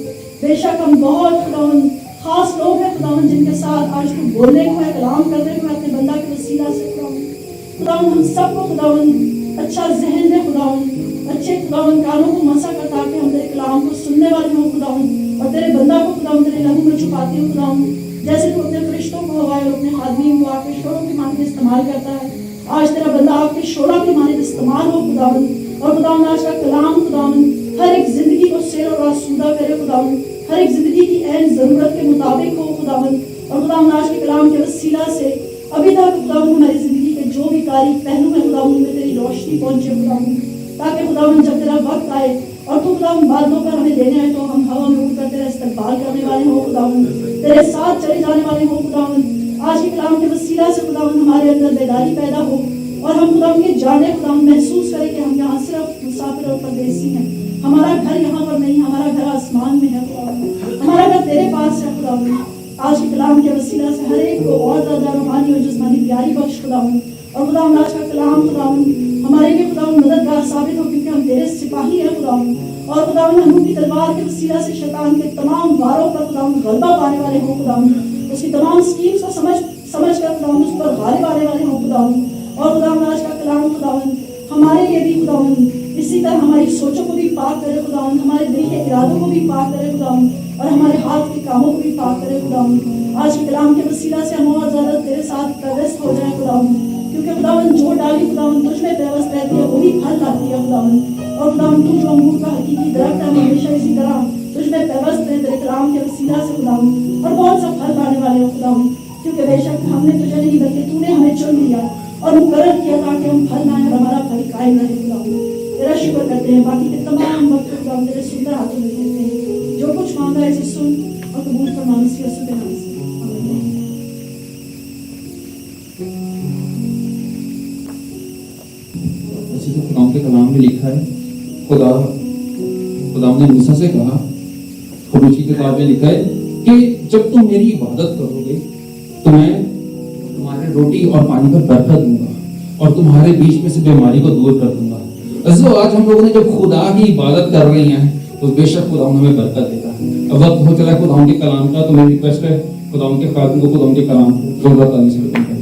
बेशक हम बहुत खुदावंद खास लोग हैं खुदावंद, जिनके साथ आज तू बोलने को है, कलाम करने को है अपने बंदा के वसीला से खुदावंद। हम सबको खुदावंद अच्छा जहन दे खुदावंद, अच्छे खुदावंद कानों को मसा कर, ताकि हम तेरे कलाम को सुनने वाले हों खुदावंद। और तेरे बंदा को खुदावंद तेरे लहू में छुपाती हूँ खुदावंद। जैसे तू अपने फरिश्तों को हवाए और अपने आदमी को आपके शोरों की माने इस्तेमाल करता है, आज तेरा बंदा आपके शोरा की माने इस्तेमाल हो खुदावंद। और खुदावंद आज का कलाम खुदावंद हर एक जिंदगी को सैर और आसूदा करे खुदावंद, हर एक जिंदगी की ऐन जरूरत के मुताबिक हो खुदावंद। और खुदावंद आज के कलाम के वसीला से अभी तक खुदावंद हमारी जिंदगी के जो भी तारीफ पहलू है खुदावंद में तेरी रोशनी पहुंचे खुदावंद, ताकि खुदावंद जब तेरा वक्त आए और तू खुदावंद बादलों पर हमें देने आए तो हम हवा में उड़कर तेरा इस्तकबाल करने वाले हो खुदावंद, तेरे साथ चले जाने वाले हो खुदावंद। आज के कलाम के वसीला से खुदावंद हमारे अंदर बेदारी पैदा हो, और हम खुदावंद के जाने खुदावंद महसूस करें कि हम यहाँ सिर्फ मुसाफिर और परदेसी हैं। हमारा घर यहाँ पर नहीं, हमारा घर आसमान में है खुदावंद, हमारा घर तेरे पास है खुदावंद। आज के कलाम के वसीला से हर एक को और ज्यादा रूहानी और जिस्मानी प्यारी बख्श खुदावंद। और खुदावंद आज का कलाम खुदावंद हमारे लिए खुदावंद मददगार साबित हो, क्योंकि हम तेरे सिपाही हैं खुदावंद। और खुदावंद हम की तलवार के वसीला से शैतान के तमाम वारों पर खुदावंद गलबा पाने वाले हो खुदावंद, उसकी तमाम स्कीम्स को समझ कर खुदावंद उस पर गालिब आने वाले हो खुदावंद। और खुदावंद आज का कलाम खुदावंद हमारे लिए भी खुदावंद इसी तरह हमारी सोचों को भी पाक करे खुदावंद, हमारे दिल के इरादों को भी पाक करे खुदावंद, और हमारे हाथ के कामों को भी पाक करे खुदावंद। आज के कलाम के वसीला से हम और ज्यादा तेरे साथ प्रवेश हो जाए खुदावंद, क्योंकि खुदावंद जो डाली खुदावंद तुझ में व्यवस्थ रहती है वही फल लाती है खुदावंद। और खुदावंद तू जो अंगूर का हकीकी दरख्त है, हमेशा इसी तरह तुझ में व्यवस्थ है तेरे कलाम के वसीला से खुदावंद, और बहुत सा फल लाने वाले हो खुदावंद, क्योंकि बेशक हमने तुझे नहीं बल्कि तूने हमें चुन लिया और मुकर्रर किया ताकि हम फल लाएं और हमारा फल कायम रहे खुदावंद। तेरा शुक्र करते हैं, बाकी के तमाम वक्त खुदावंद तेरे सुंदर हाथों में देते हैं। जो कुछ मांगा है इसे सुन और कबूल फरमा मसीह यीशु के नाम से, आमीन। वैसे तो खुदा के कलाम में लिखा है, खुदा ने मूसा से कहा, खरूज की किताब में लिखा है कि जब तुम मेरी इबादत करोगे तो मैं तुम्हारे रोटी और पानी पर बरकत दूंगा और तुम्हारे बीच में से बीमारी को दूर कर दूंगा। जो आज हम लोगों ने जब खुदा की इबादत कर रहे हैं तो बेशक खुदा हमें बरकत देगा। अब वक्त हो चला है खुदा के कलाम का, तो मेरी रिक्वेस्ट है खुदा के खादिम को खुदा के कलाम को जोरदार ताली से वेलकम करें।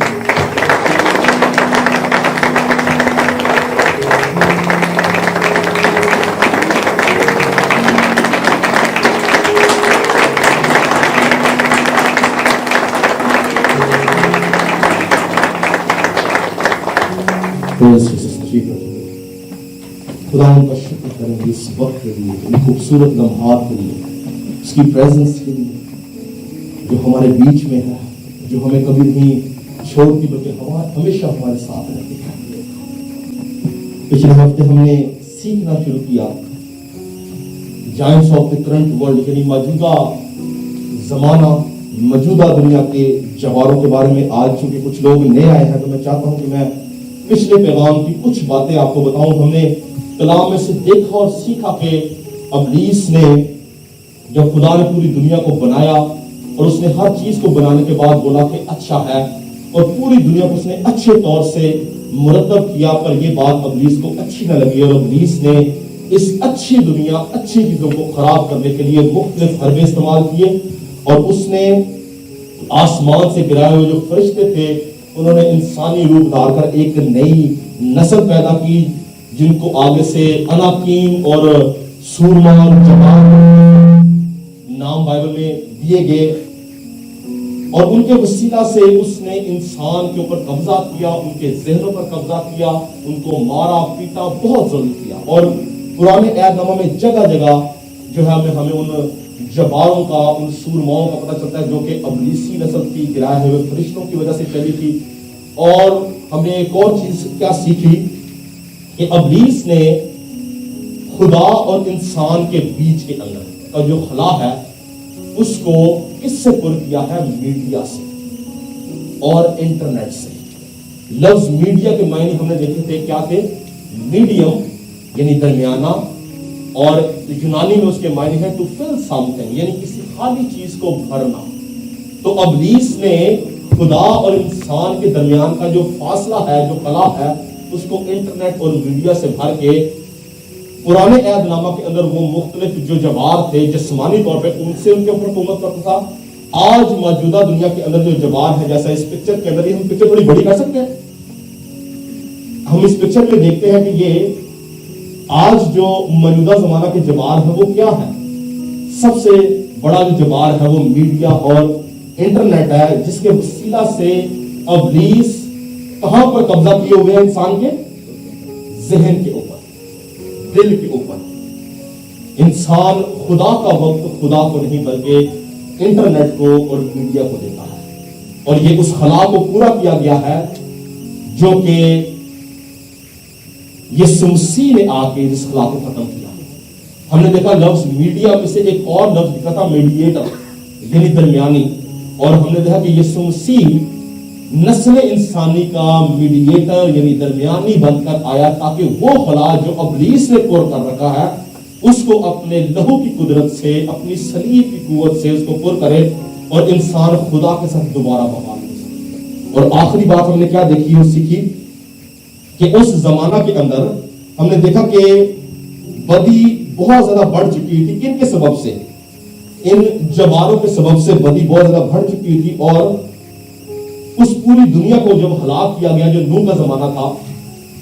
खुदा का शुक्र करेंगे इस वक्त के लिए, इन खूबसूरत लम्हात के लिए, उसकी प्रेजेंस के लिए जो हमारे बीच में है, जो हमें कभी नहीं छोड़ती बल्कि हमेशा हमारे साथ रहती है। पिछले हफ्ते हमने सीखना शुरू किया giants of the current world, यानी मौजूदा जमाना, मौजूदा दुनिया के जवारों के बारे में। आज चूंकि कुछ लोग नए आए हैं तो मैं चाहता हूं कि मैं पिछले पैगाम की कुछ बातें आपको बताऊं। हमने कलाम में से देखा और सीखा कि अबलीस ने जब खुदा ने पूरी दुनिया को बनाया और उसने हर चीज को बनाने के बाद बोला कि अच्छा है, और पूरी दुनिया को उसने अच्छे तौर से मुरतब किया, पर यह बात अबलीस को अच्छी न लगी और अबलीस ने इस अच्छी दुनिया, अच्छी चीजों को खराब करने के लिए मुख्तलिफ हरबे इस्तेमाल किए और उसने आसमान से गिराए हुए जो फरिश्ते थे उन्होंने इंसानी रूप धारकर एक नई नस्ल पैदा की जिनको आगे से अनाकीन और सूरमा और जवान नाम बाइबल में दिए गए, और उनके वसीला से उसने इंसान के ऊपर कब्जा किया, उनके जहनों पर कब्जा किया, उनको मारा पीटा, बहुत जुल्म किया। और पुराने अहदनामा में जगह जगह जो है हमें उन जबारों का, उन सूरमाओं का पता चलता है जो कि अबलीसी नस्ल थी, गिराए हुए फरिश्तों की वजह से चली थी। और हमने एक और चीज क्या सीखी कि अबलीस ने खुदा और इंसान के बीच के अंदर का जो खला है उसको किससे पुर किया है? मीडिया से और इंटरनेट से। लफ्ज मीडिया के मायने हमने देखे थे क्या थे? मीडियम यानी दरमियाना, और यूनानी में उसके मायने है टू फिल समथिंग, यानी किसी खाली चीज को भरना। तो अबलीस ने खुदा और इंसान के दरमियान का जो फासला है, जो खला है, उसको इंटरनेट और मीडिया से भर के पुराने अहदनामा के अंदर वो मुख्तलिफ जो जवार थे जिस्मानी तौर पे उनसे उनके ऊपर हुकूमत करता था। आज मौजूदा दुनिया के अंदर जो जवार है, जैसा इस पिक्चर के अंदर, हम पिक्चर बड़ी बड़ी कर सकते हैं। हम इस पिक्चर में देखते हैं कि ये आज जो मौजूदा जमाना के जवार है वो क्या है? सबसे बड़ा जो जवार है वो मीडिया और इंटरनेट है, जिसके वसीला से अबलीस कहां पर कब्जा किए हुए हैं? इंसान के जहन के ऊपर, दिल के ऊपर। इंसान खुदा का वक्त खुदा को नहीं बल्कि इंटरनेट को और मीडिया को देता है, और ये उस खला को पूरा किया गया है जो कि यीशु मसीह ने आके इस खला को खत्म किया। हमने देखा लफ्ज मीडिया में से एक और लफ्ज लिखा था मीडिएटर, यानी दरमियानी, और हमने देखा कि यीशु मसीह नस्ल इंसानी का मीडिएटर यानी दरमियानी बनकर आया ताकि वो खला जो अबलीस ने पुर कर रखा है उसको अपने लहू की कुदरत से, अपनी सलीब की कुव्वत से उसको पुर करे और इंसान खुदा के साथ दोबारा बहाल हो सके। और आखिरी बात हमने क्या देखी और सीखी कि उस जमाना के अंदर हमने देखा कि बदी बहुत ज्यादा बढ़ चुकी थी। किन के सबब से? इन जवारों के सबब से बदी बहुत ज्यादा बढ़ चुकी थी, और उस पूरी दुनिया को जब हलाक किया गया, जो नूह का जमाना था,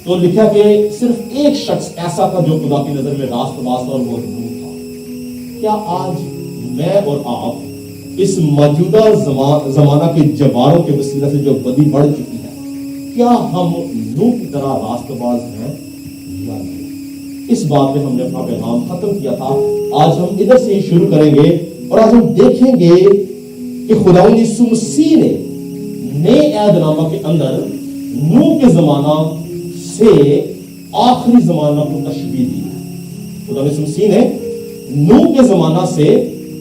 तो लिखा कि सिर्फ एक शख्स ऐसा था जो खुदा की नजर में रास्तबाज था, और वो नूह था। क्या आज मैं और आप इस मौजूदा जमाना के जवारों के वसीला से जो बदी बढ़ चुकी है, क्या हम नूह की तरह रास्तबाज हैं या नहीं? इस बात में हमने अपना पैगाम खत्म किया था। आज हम इधर से ही शुरू करेंगे और आज हम देखेंगे कि खुदावंद यीशु मसीह ने नए अहदनामा के अंदर नूह के जमाना से आखिरी जमाना को तशबीह दी है। खुदावंद यीशु मसीह ने नूह के जमाना से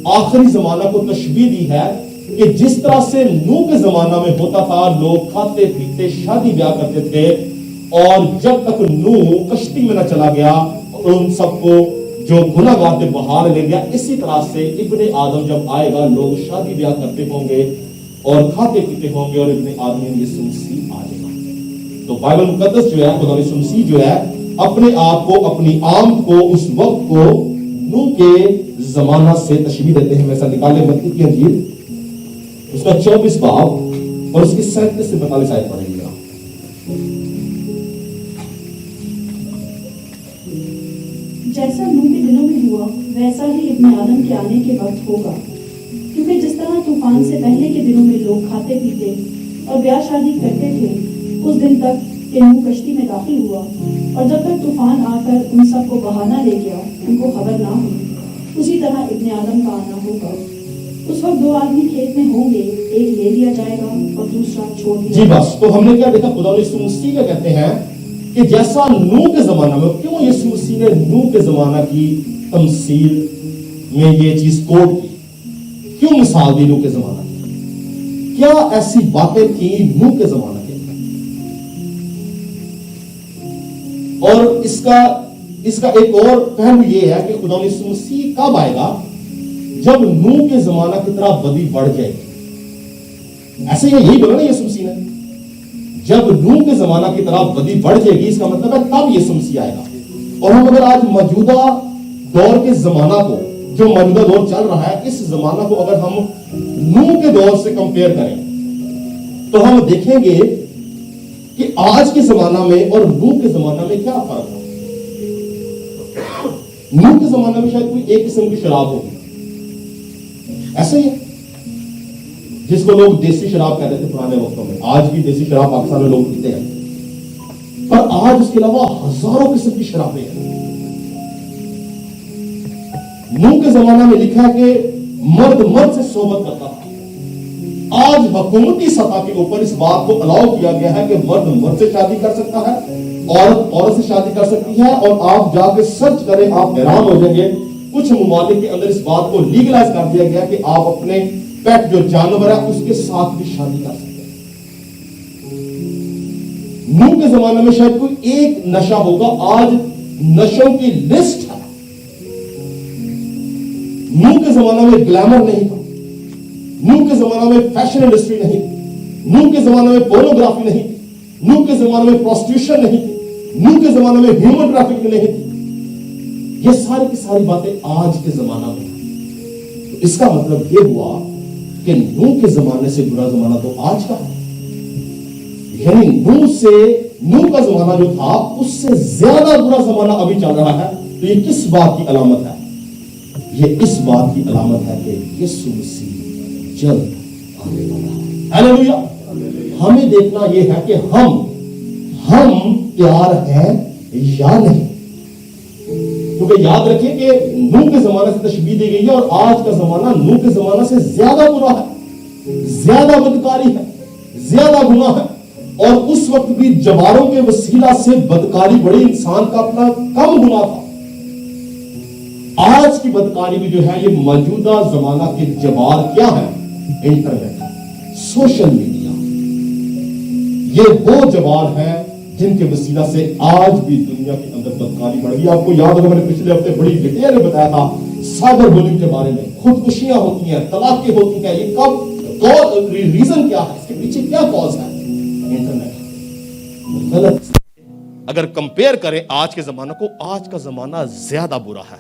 आखिरी जमाना को तशबीह दी है कि जिस तरह से नूह के जमाना में होता था, लोग खाते पीते शादी ब्याह करते थे, और जब तक नूह कश्ती में न चला गया और उन सबको जो गुनाहगार थे बाहर ले गया, इसी तरह से इब्ने आदम जब आएगा, लोग शादी ब्याह करते होंगे और खाते पीते होंगे और इब्ने आदम में यीशु मसीह आ जाएगा। तो बाइबल मुकद्दस जो है, खुदा यीशु मसीह जो है, अपने आप को, अपनी आमद को, उस वक्त को नूह के जमाना से तशबीह देते हैं। वैसा निकाले मत्ती की इंजील उसका 24 बाब और उसकी 37 से 42 आयत पढ़ेंगे। जैसा नूह के दिनों में हुआ वैसा ही इब्ने आदम के आने के वक्त होगा, क्योंकि जिस तरह तूफान से पहले के दिनों में लोग खाते पीते और ब्याह शादी करते थे, उस दिन तक कि नूह कश्ती में दाखिल हुआ, और जब तक तूफान आकर उन सबको बहाना ले गया, उनको खबर ना हुई, उसी तरह इब्ने आदम का आना होगा। उस वक्त 2 आदमी खेत में होंगे, एक ले लिया जाएगा और दूसरा छोड़ दिया जी बस, तो हमने क्या देखा, खुदा यीशु मसीह क्या कहते हैं कि जैसा नूह के जमाना में, क्यों यीशु मसीह ने नूह के जमाना की तमसील में ये चीज कोट की, क्यों मिसाल दी नूह के जमाना की, क्या ऐसी बातें थी नूह के जमाना के? और इसका एक और पहलू ये है कि खुदा यीशु मसीह कब आएगा, जब नूह के जमाना की तरह बदी बढ़ जाएगी। ऐसे ही यही बोला ना यीशु मसीह ने, जब नूह के जमाना की तरह बदी बढ़ जाएगी, इसका मतलब है तब यीशु मसीह आएगा। और हम अगर आज मौजूदा दौर के जमाना को, जो मौजूदा दौर चल रहा है, इस जमाना को अगर हम नूह के दौर से कंपेयर करें, तो हम देखेंगे कि आज के जमाना में और नूह के जमाना में क्या फर्क है। नूह के जमाना में शायद कोई एक किस्म की शराब होगी, ऐसे ही है, जिसको लोग देसी शराब कहते थे पुराने वक्तों में। आज भी देसी शराब पाकिस्तान में लोग पीते हैं, पर आज उसके अलावा हजारों किस्म की शराबें हैं। नूह के जमाना में लिखा है कि मर्द मर्द से सोबत करता था। आज हुकूमती सतह के ऊपर इस बात को अलाउ किया गया है कि मर्द मर्द से शादी कर सकता है, औरत औरत से शादी कर सकती है। और आप जाके सर्च करें, आप हैरान हो जाएंगे, कुछ ममालिक के अंदर इस बात को लीगलाइज कर दिया गया कि आप अपने पेट जो जानवर है उसके साथ भी शादी कर सकते हैं। नूह के जमाने में शायद कोई एक नशा होगा, आज नशों की लिस्ट है। नूह के जमाने में ग्लैमर नहीं था, नूह के जमाने में फैशन इंडस्ट्री नहीं थी, नूह के जमाने में पोर्नोग्राफी नहीं थी, नूह के जमाने में प्रोस्टिट्यूशन नहीं थी, नूह के जमाने में ह्यूमन ट्रैफिकिंग नहीं थी। ये सारी की सारी बातें आज के जमाना में। तो इसका मतलब ये हुआ कि नूह के जमाने से बुरा जमाना तो आज का है, यानी नूह का जमाना जो था उससे ज्यादा बुरा जमाना अभी चल रहा है। तो ये किस बात की अलामत है? ये इस बात की अलामत है कि यीशु मसीह जल्द आने वाला है। हालेलुया। हमें देखना यह है कि हम तैयार हैं या नहीं, क्योंकि याद रखिए कि नूह के जमाने से तशबीह दी गई है और आज का जमाना नूह के जमाने से ज्यादा बुरा है, ज्यादा बदकारी है, ज्यादा गुनाह है। और उस वक्त भी जवारों के वसीला से बदकारी बड़ी, इंसान का अपना कम गुनाह था। आज की बदकारी भी जो है, ये मौजूदा जमाना के जवार क्या है? Internet, social media. ये वो जवार है जिनके वसीला से आज भी दुनिया के अंदर बदकारी बढ़ गई। आपको याद होगा मैंने पिछले हफ्ते बड़ी डिटेल में बताया था साइबर बुलिंग के बारे में। खुदकुशियां होती हैं, तलाकें होती हैं, ये कब, रीजन क्या है, इसके पीछे क्या कॉज है? इंटरनेट। गलत। अगर कंपेयर करें आज के जमाने को, आज का जमाना ज्यादा बुरा है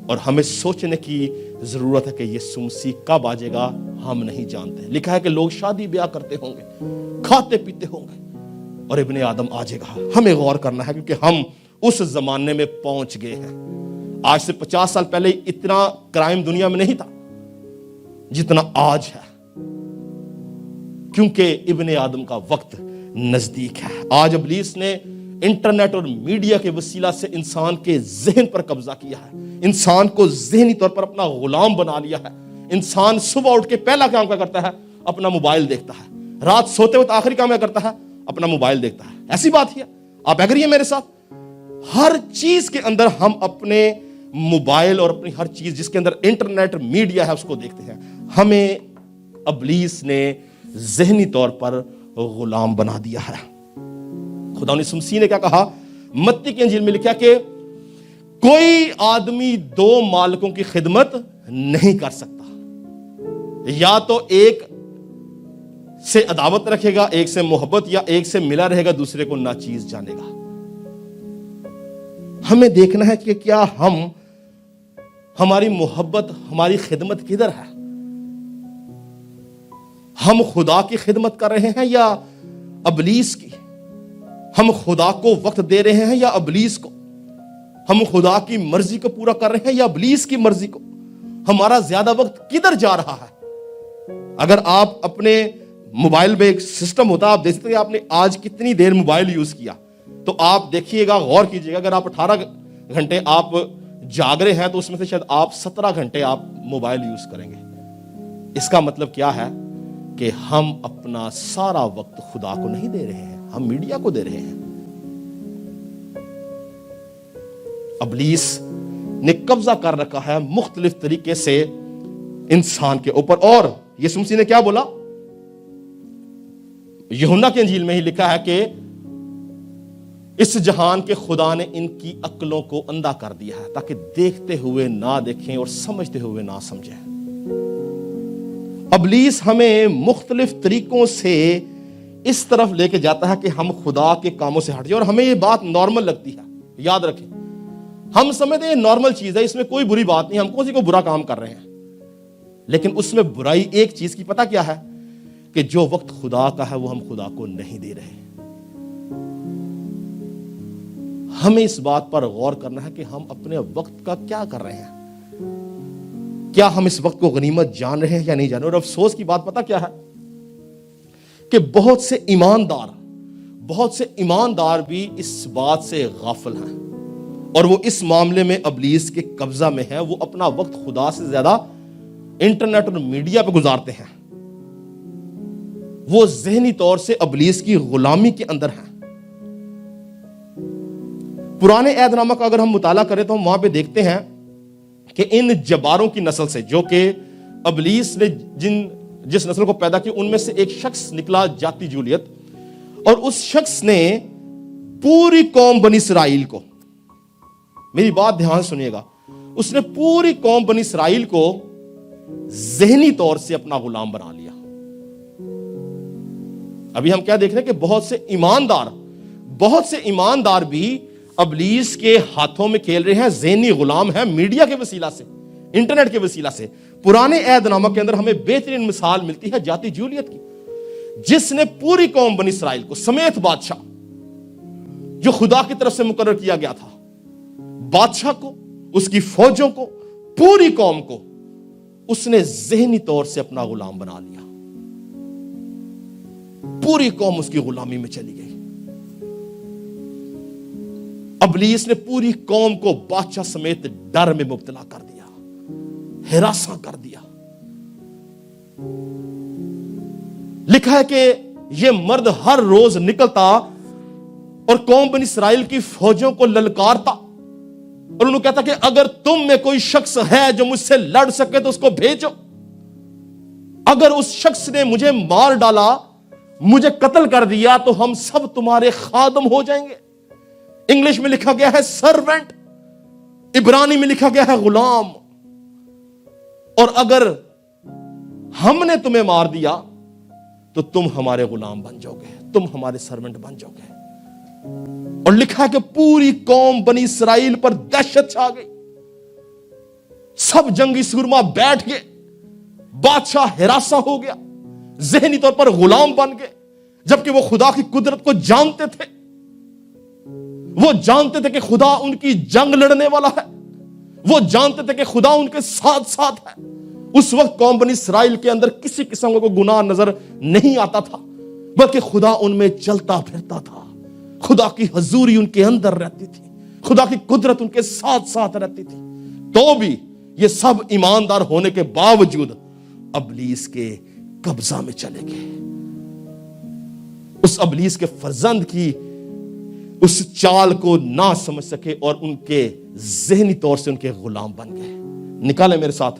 और हमें सोचने की जरूरत है कि यीशु मसीह कब आ जाएगा, हम नहीं जानते। लिखा है कि लोग शादी ब्याह करते होंगे, खाते पीते होंगे और इब्ने आदम आ जाएगा। हमें गौर करना है क्योंकि हम उस जमाने में पहुंच गए हैं। आज से 50 साल पहले इतना क्राइम दुनिया में नहीं था जितना आज है, क्योंकि इब्ने आदम का वक्त नजदीक है। आज इब्लीस ने इंटरनेट और मीडिया के वसीला से इंसान के जहन पर कब्जा किया है, इंसान को जहनी तौर पर अपना गुलाम बना लिया है। इंसान सुबह उठ के पहला काम क्या करता है? अपना मोबाइल देखता है। रात सोते वक्त आखिरी काम क्या करता है? अपना मोबाइल देखता है। ऐसी बात है, आप एग्री है मेरे साथ? हर चीज के अंदर हम अपने मोबाइल और अपनी हर चीज जिसके अंदर इंटरनेट मीडिया है उसको देखते हैं। हमें इब्लीस ने जहनी तौर पर गुलाम बना दिया है। खुदा ने मसीह ने क्या कहा? मत्ती की इंजील में लिखा कि कोई आदमी दो मालिकों की खिदमत नहीं कर सकता, या तो एक से अदावत रखेगा, एक से मोहब्बत, या एक से मिला रहेगा, दूसरे को नाचीज जानेगा। हमें देखना है कि क्या हमारी मोहब्बत, हमारी खिदमत किधर है? हम खुदा की खिदमत कर रहे हैं या अबलीस की? हम खुदा को वक्त दे रहे हैं या अबलीस को? हम खुदा की मर्जी को पूरा कर रहे हैं या अबलीस की मर्जी को? हमारा ज्यादा वक्त किधर जा रहा है? अगर आप अपने मोबाइल में एक सिस्टम होता, आप देख सकते हैं आपने आज कितनी देर मोबाइल यूज किया, तो आप देखिएगा, गौर कीजिएगा, अगर आप 18 घंटे आप जाग रहे हैं तो उसमें से शायद आप 17 घंटे आप मोबाइल यूज करेंगे। इसका मतलब क्या है कि हम अपना सारा वक्त खुदा को नहीं दे रहे हैं, हम मीडिया को दे रहे हैं। अबलीस ने कब्जा कर रखा है मुख्तलिफ तरीके से इंसान के ऊपर। और यीशु मसीह ने क्या बोला? यूहन्ना की इंजील में ही लिखा है कि इस जहान के खुदा ने इनकी अक्लों को अंधा कर दिया है, ताकि देखते हुए ना देखें और समझते हुए ना समझें। अबलीस हमें मुख्तलिफ तरीकों से इस तरफ लेके जाता है कि हम खुदा के कामों से हट जाए, और हमें ये बात नॉर्मल लगती है। याद रखें, हम समझते हैं नॉर्मल चीज है, इसमें कोई बुरी बात नहीं, हम किसी को बुरा काम कर रहे हैं, लेकिन उसमें बुराई एक चीज की पता क्या है? कि जो वक्त खुदा का है वो हम खुदा को नहीं दे रहे। हमें इस बात पर गौर करना है कि हम अपने वक्त का क्या कर रहे हैं। क्या हम इस वक्त को गनीमत जान रहे हैं या नहीं जान रहे? और अफसोस की बात पता क्या है कि बहुत से ईमानदार भी इस बात से गाफिल हैं, और वो इस मामले में अबलीस के कब्जा में है। वो अपना वक्त खुदा से ज्यादा इंटरनेट और मीडिया पे गुजारते हैं। वो ज़हनी तौर से अबलीस की गुलामी के अंदर हैं। पुराने ऐहदनामा का अगर हम मुताला करें तो हम वहां पे देखते हैं कि इन जबारों की नस्ल से, जो कि अबलीस ने जिस नस्ल को पैदा किया, उनमें से एक शख्स निकला जाती जूलियत, और उस शख्स ने पूरी कौम बनी इसराइल को, मेरी बात ध्यान सुनिएगा, उसने पूरी कौम बनी इसराइल को ज़हनी तौर से अपना गुलाम बना लिया। अभी हम क्या देख रहे हैं कि बहुत से ईमानदार भी अबलीस के हाथों में खेल रहे हैं, ज़हनी गुलाम है, मीडिया के वसीला से, इंटरनेट के वसीला से। पुराने ऐहदनामा के अंदर हमें बेहतरीन मिसाल मिलती है जाती जूलियत की, जिसने पूरी कौम बनी इसराइल को समेत बादशाह, जो खुदा की तरफ से मुकर्रर किया गया था, बादशाह को, उसकी फौजों को, पूरी कौम को उसने ज़हनी तौर से अपना गुलाम बना लिया। पूरी कौम उसकी गुलामी में चली गई। अबलीस ने पूरी कौम को बादशाह समेत डर में मुब्तला कर दिया, हिरासा कर दिया। लिखा है कि यह मर्द हर रोज निकलता और कौम बनी इसराइल की फौजों को ललकारता, और उन्होंने कहता कि अगर तुम में कोई शख्स है जो मुझसे लड़ सके तो उसको भेजो। अगर उस शख्स ने मुझे मार डाला, मुझे कत्ल कर दिया, तो हम सब तुम्हारे खादम हो जाएंगे। इंग्लिश में लिखा गया है सर्वेंट, इब्रानी में लिखा गया है गुलाम। और अगर हमने तुम्हें मार दिया तो तुम हमारे गुलाम बन जाओगे, तुम हमारे सर्वेंट बन जाओगे। और लिखा है कि पूरी कौम बनी इसराइल पर दहशत छा गई, सब जंगी सुरमा बैठ गए, बादशाह हिरासा हो गया, ज़हनी तौर पर गुलाम बन गए, जबकि वो खुदा की कुदरत को जानते थे। वो जानते थे कि खुदा उनकी जंग लड़ने वाला है, वो जानते थे कि खुदा उनके साथ साथ है। उस वक्त कौम बनी इसराइल के अंदर किसी किस्म का गुनाह नजर नहीं आता था, बल्कि खुदा उनमें चलता फिरता था, खुदा की हजूरी उनके अंदर रहती थी, खुदा की कुदरत उनके साथ साथ रहती थी। तो भी ये सब ईमानदार होने के बावजूद अबलीस के कब्जा में चले गए। उस अबलीस के फर्जंद की उस चाल को ना समझ सके और उनके ज़हनी तौर से उनके गुलाम बन गए। निकाले मेरे साथ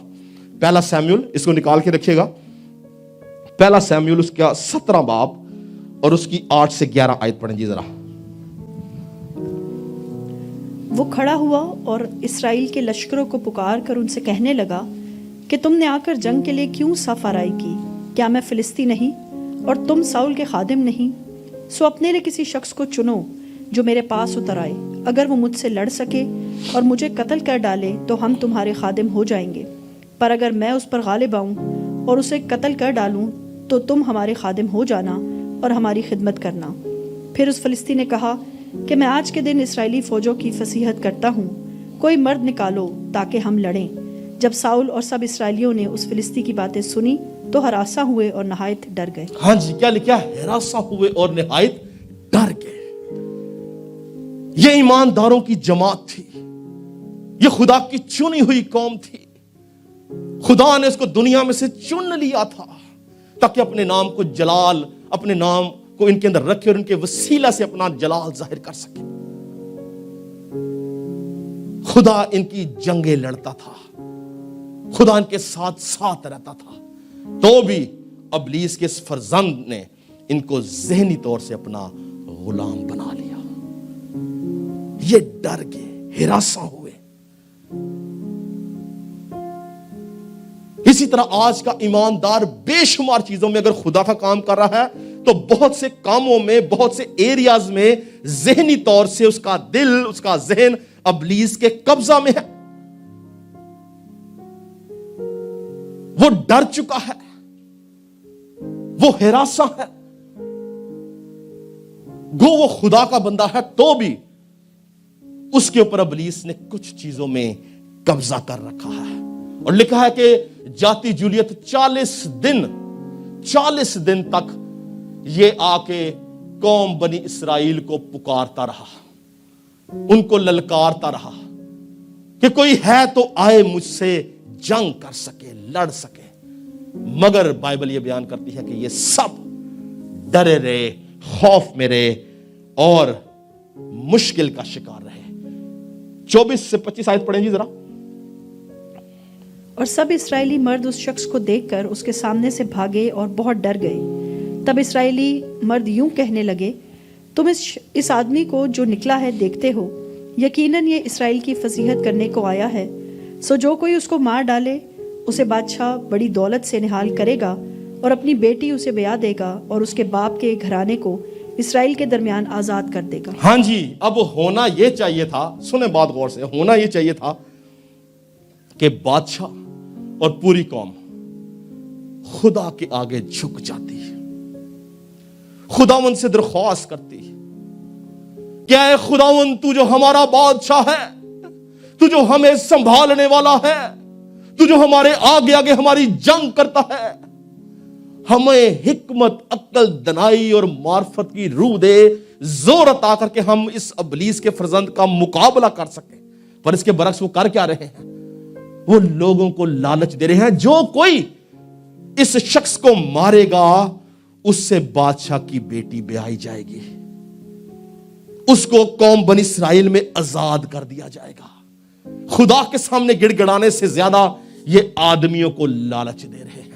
पहला सैमुएल, इसको निकाल के रखिएगा। पहला सैमुएल उसका 17 बाब और उसकी 8 से 11 आयत पढ़ेंगे जरा। وہ کھڑا ہوا اور اسرائیل کے لشکروں کو پکار کر ان سے کہنے لگا کہ تم نے آ کر جنگ کے لیے کیوں صف آرائی کی؟ کیا میں فلسطی نہیں اور تم ساؤل کے خادم نہیں؟ سو اپنے لیے کسی شخص کو چنو جو میرے پاس اتر آئے، اگر وہ مجھ سے لڑ سکے اور مجھے قتل کر ڈالے تو ہم تمہارے خادم ہو جائیں گے، پر اگر میں اس پر غالب آؤں اور اسے قتل کر ڈالوں تو تم ہمارے خادم ہو جانا اور ہماری خدمت کرنا۔ پھر اس فلسطی نے کہا کہ میں آج کے دن اسرائیلی فوجوں کی فصیحت کرتا ہوں، کوئی مرد نکالو تاکہ ہم لڑیں۔ جب ساؤل اور سب اسرائیلیوں نے اس فلسطی کی باتیں سنی تو ہراساں ہوئے اور نہایت ڈر گئے۔ ہاں جی، کیا لکھا؟ ہراساں ہوئے اور نہایت ڈر گئے۔ یہ ایمانداروں کی جماعت تھی، یہ خدا کی چنی ہوئی قوم تھی۔ خدا نے اس کو دنیا میں سے چن لیا تھا تاکہ اپنے نام کو جلال، اپنے نام کو ان کے اندر رکھے اور ان کے وسیلہ سے اپنا جلال ظاہر کر سکے۔ خدا ان کی جنگیں لڑتا تھا، خدا ان کے ساتھ ساتھ رہتا تھا، تو بھی ابلیس کے اس فرزند نے ان کو ذہنی طور سے اپنا غلام بنا لیا۔ یہ ڈر گئے، ہراساں ہوئے۔ اسی طرح آج کا ایماندار بے شمار چیزوں میں اگر خدا کا کام کر رہا ہے تو بہت سے کاموں میں، بہت سے ایریاز میں ذہنی طور سے اس کا دل، اس کا ذہن ابلیس کے قبضہ میں ہے۔ وہ ڈر چکا ہے، وہ ہراساں ہے، گو وہ خدا کا بندہ ہے تو بھی اس کے اوپر ابلیس نے کچھ چیزوں میں قبضہ کر رکھا ہے۔ اور لکھا ہے کہ جاتی جولیت 40 دن تک یہ آ کے قوم بنی اسرائیل کو پکارتا رہا، ان کو للکارتا رہا کہ کوئی ہے تو آئے مجھ سے جنگ کر سکے، لڑ سکے، مگر بائبل یہ بیان کرتی ہے کہ یہ سب ڈرے رہے، خوف میں رہے اور مشکل کا شکار رہے۔ 24 سے 25 آیت پڑھیں جی ذرا۔ اور سب اسرائیلی مرد اس شخص کو دیکھ کر اس کے سامنے سے بھاگے اور بہت ڈر گئے۔ تب اسرائیلی مرد یوں کہنے لگے، تم اس آدمی کو جو نکلا ہے دیکھتے ہو، یقیناً یہ اسرائیل کی فصیحت کرنے کو آیا ہے، سو جو کوئی اس کو مار ڈالے اسے بادشاہ بڑی دولت سے نہال کرے گا اور اپنی بیٹی اسے بیاہ دے گا اور اس کے باپ کے گھرانے کو اسرائیل کے درمیان آزاد کر دے گا۔ ہاں جی، اب ہونا یہ چاہیے تھا، سنیں بات غور سے، ہونا یہ چاہیے تھا کہ بادشاہ اور پوری قوم خدا کے آگے جھک جاتی، خداوند سے درخواست کرتی کہ اے خداوند، تو جو ہمارا بادشاہ ہے، تو جو ہمیں سنبھالنے والا ہے، تو جو ہمارے آگے آگے ہماری جنگ کرتا ہے، ہمیں حکمت، عقل، دنائی اور معرفت کی روح دے، زور عطا کر کے ہم اس ابلیس کے فرزند کا مقابلہ کر سکیں۔ پر اس کے برعکس وہ کر کیا رہے ہیں؟ وہ لوگوں کو لالچ دے رہے ہیں، جو کوئی اس شخص کو مارے گا اس سے بادشاہ کی بیٹی بیائی جائے گی، اس کو قوم بنی اسرائیل میں آزاد کر دیا جائے گا۔ خدا کے سامنے گڑ گڑانے سے زیادہ یہ آدمیوں کو لالچ دے رہے ہیں۔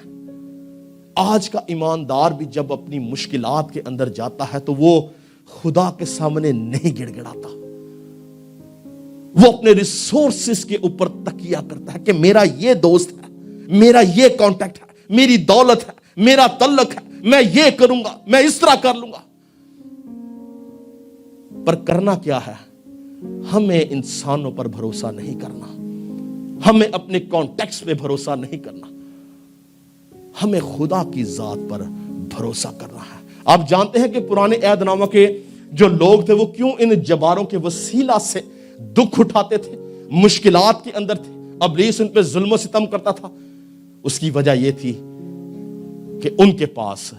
آج کا ایماندار بھی جب اپنی مشکلات کے اندر جاتا ہے تو وہ خدا کے سامنے نہیں گڑ گڑاتا، وہ اپنے ریسورسز کے اوپر تکیہ کرتا ہے کہ میرا یہ دوست ہے، میرا یہ کانٹیکٹ ہے، میری دولت ہے، میرا تعلق ہے، میں یہ کروں گا، میں اس طرح کر لوں گا۔ پر کرنا کیا ہے؟ ہمیں انسانوں پر بھروسہ نہیں کرنا، ہمیں اپنے کانٹیکٹس پہ بھروسہ نہیں کرنا، ہمیں خدا کی ذات پر بھروسہ کرنا ہے۔ آپ جانتے ہیں کہ پرانے عہد نامہ کے جو لوگ تھے وہ کیوں ان جباروں کے وسیلہ سے دکھ اٹھاتے تھے، مشکلات کے اندر تھے، ابلیس ان پہ ظلم و ستم کرتا تھا؟ اس کی وجہ یہ تھی کہ ان کے پاس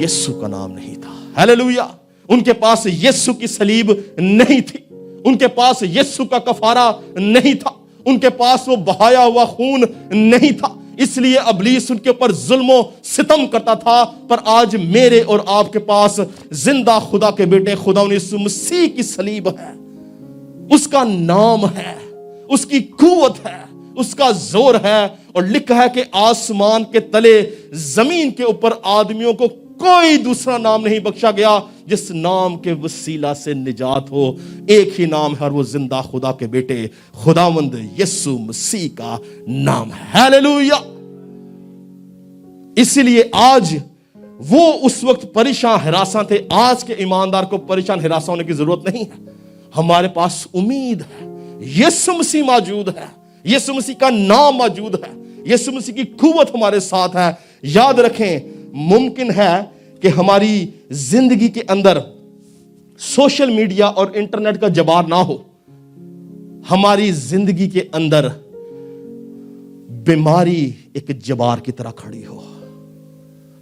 یسوع کا نام نہیں تھا۔ ہیلیلویا! ان کے پاس یسوع کی صلیب نہیں تھی، ان کے پاس یسوع کا کفارہ نہیں تھا، ان کے پاس وہ بہایا ہوا خون نہیں تھا، اس لیے ابلیس ان کے اوپر ظلم و ستم کرتا تھا۔ پر آج میرے اور آپ کے پاس زندہ خدا کے بیٹے خدا یسوع مسیح کی صلیب ہے، اس کا نام ہے، اس کی قوت ہے، اس کا زور ہے، اور لکھا ہے کہ آسمان کے تلے، زمین کے اوپر آدمیوں کو کوئی دوسرا نام نہیں بخشا گیا जिस नाम के वसीला से निजात हो। एक ही नाम है और वो जिंदा खुदा के बेटे खुदावंद यीशु मसीह का नाम है। हालेलुया। इसीलिए आज वो उस वक्त परेशान हिरासा थे, आज के ईमानदार को परेशान हिरासा होने की जरूरत नहीं है। हमारे पास उम्मीद है, यीशु मसीह मौजूद है, यीशु मसीह का नाम मौजूद है, यीशु मसीह की कुव्वत हमारे साथ है। याद रखें, मुमकिन है कि हमारी जिंदगी के अंदर सोशल मीडिया और इंटरनेट का जबार ना हो, हमारी जिंदगी के अंदर बीमारी एक जबार की तरह खड़ी हो,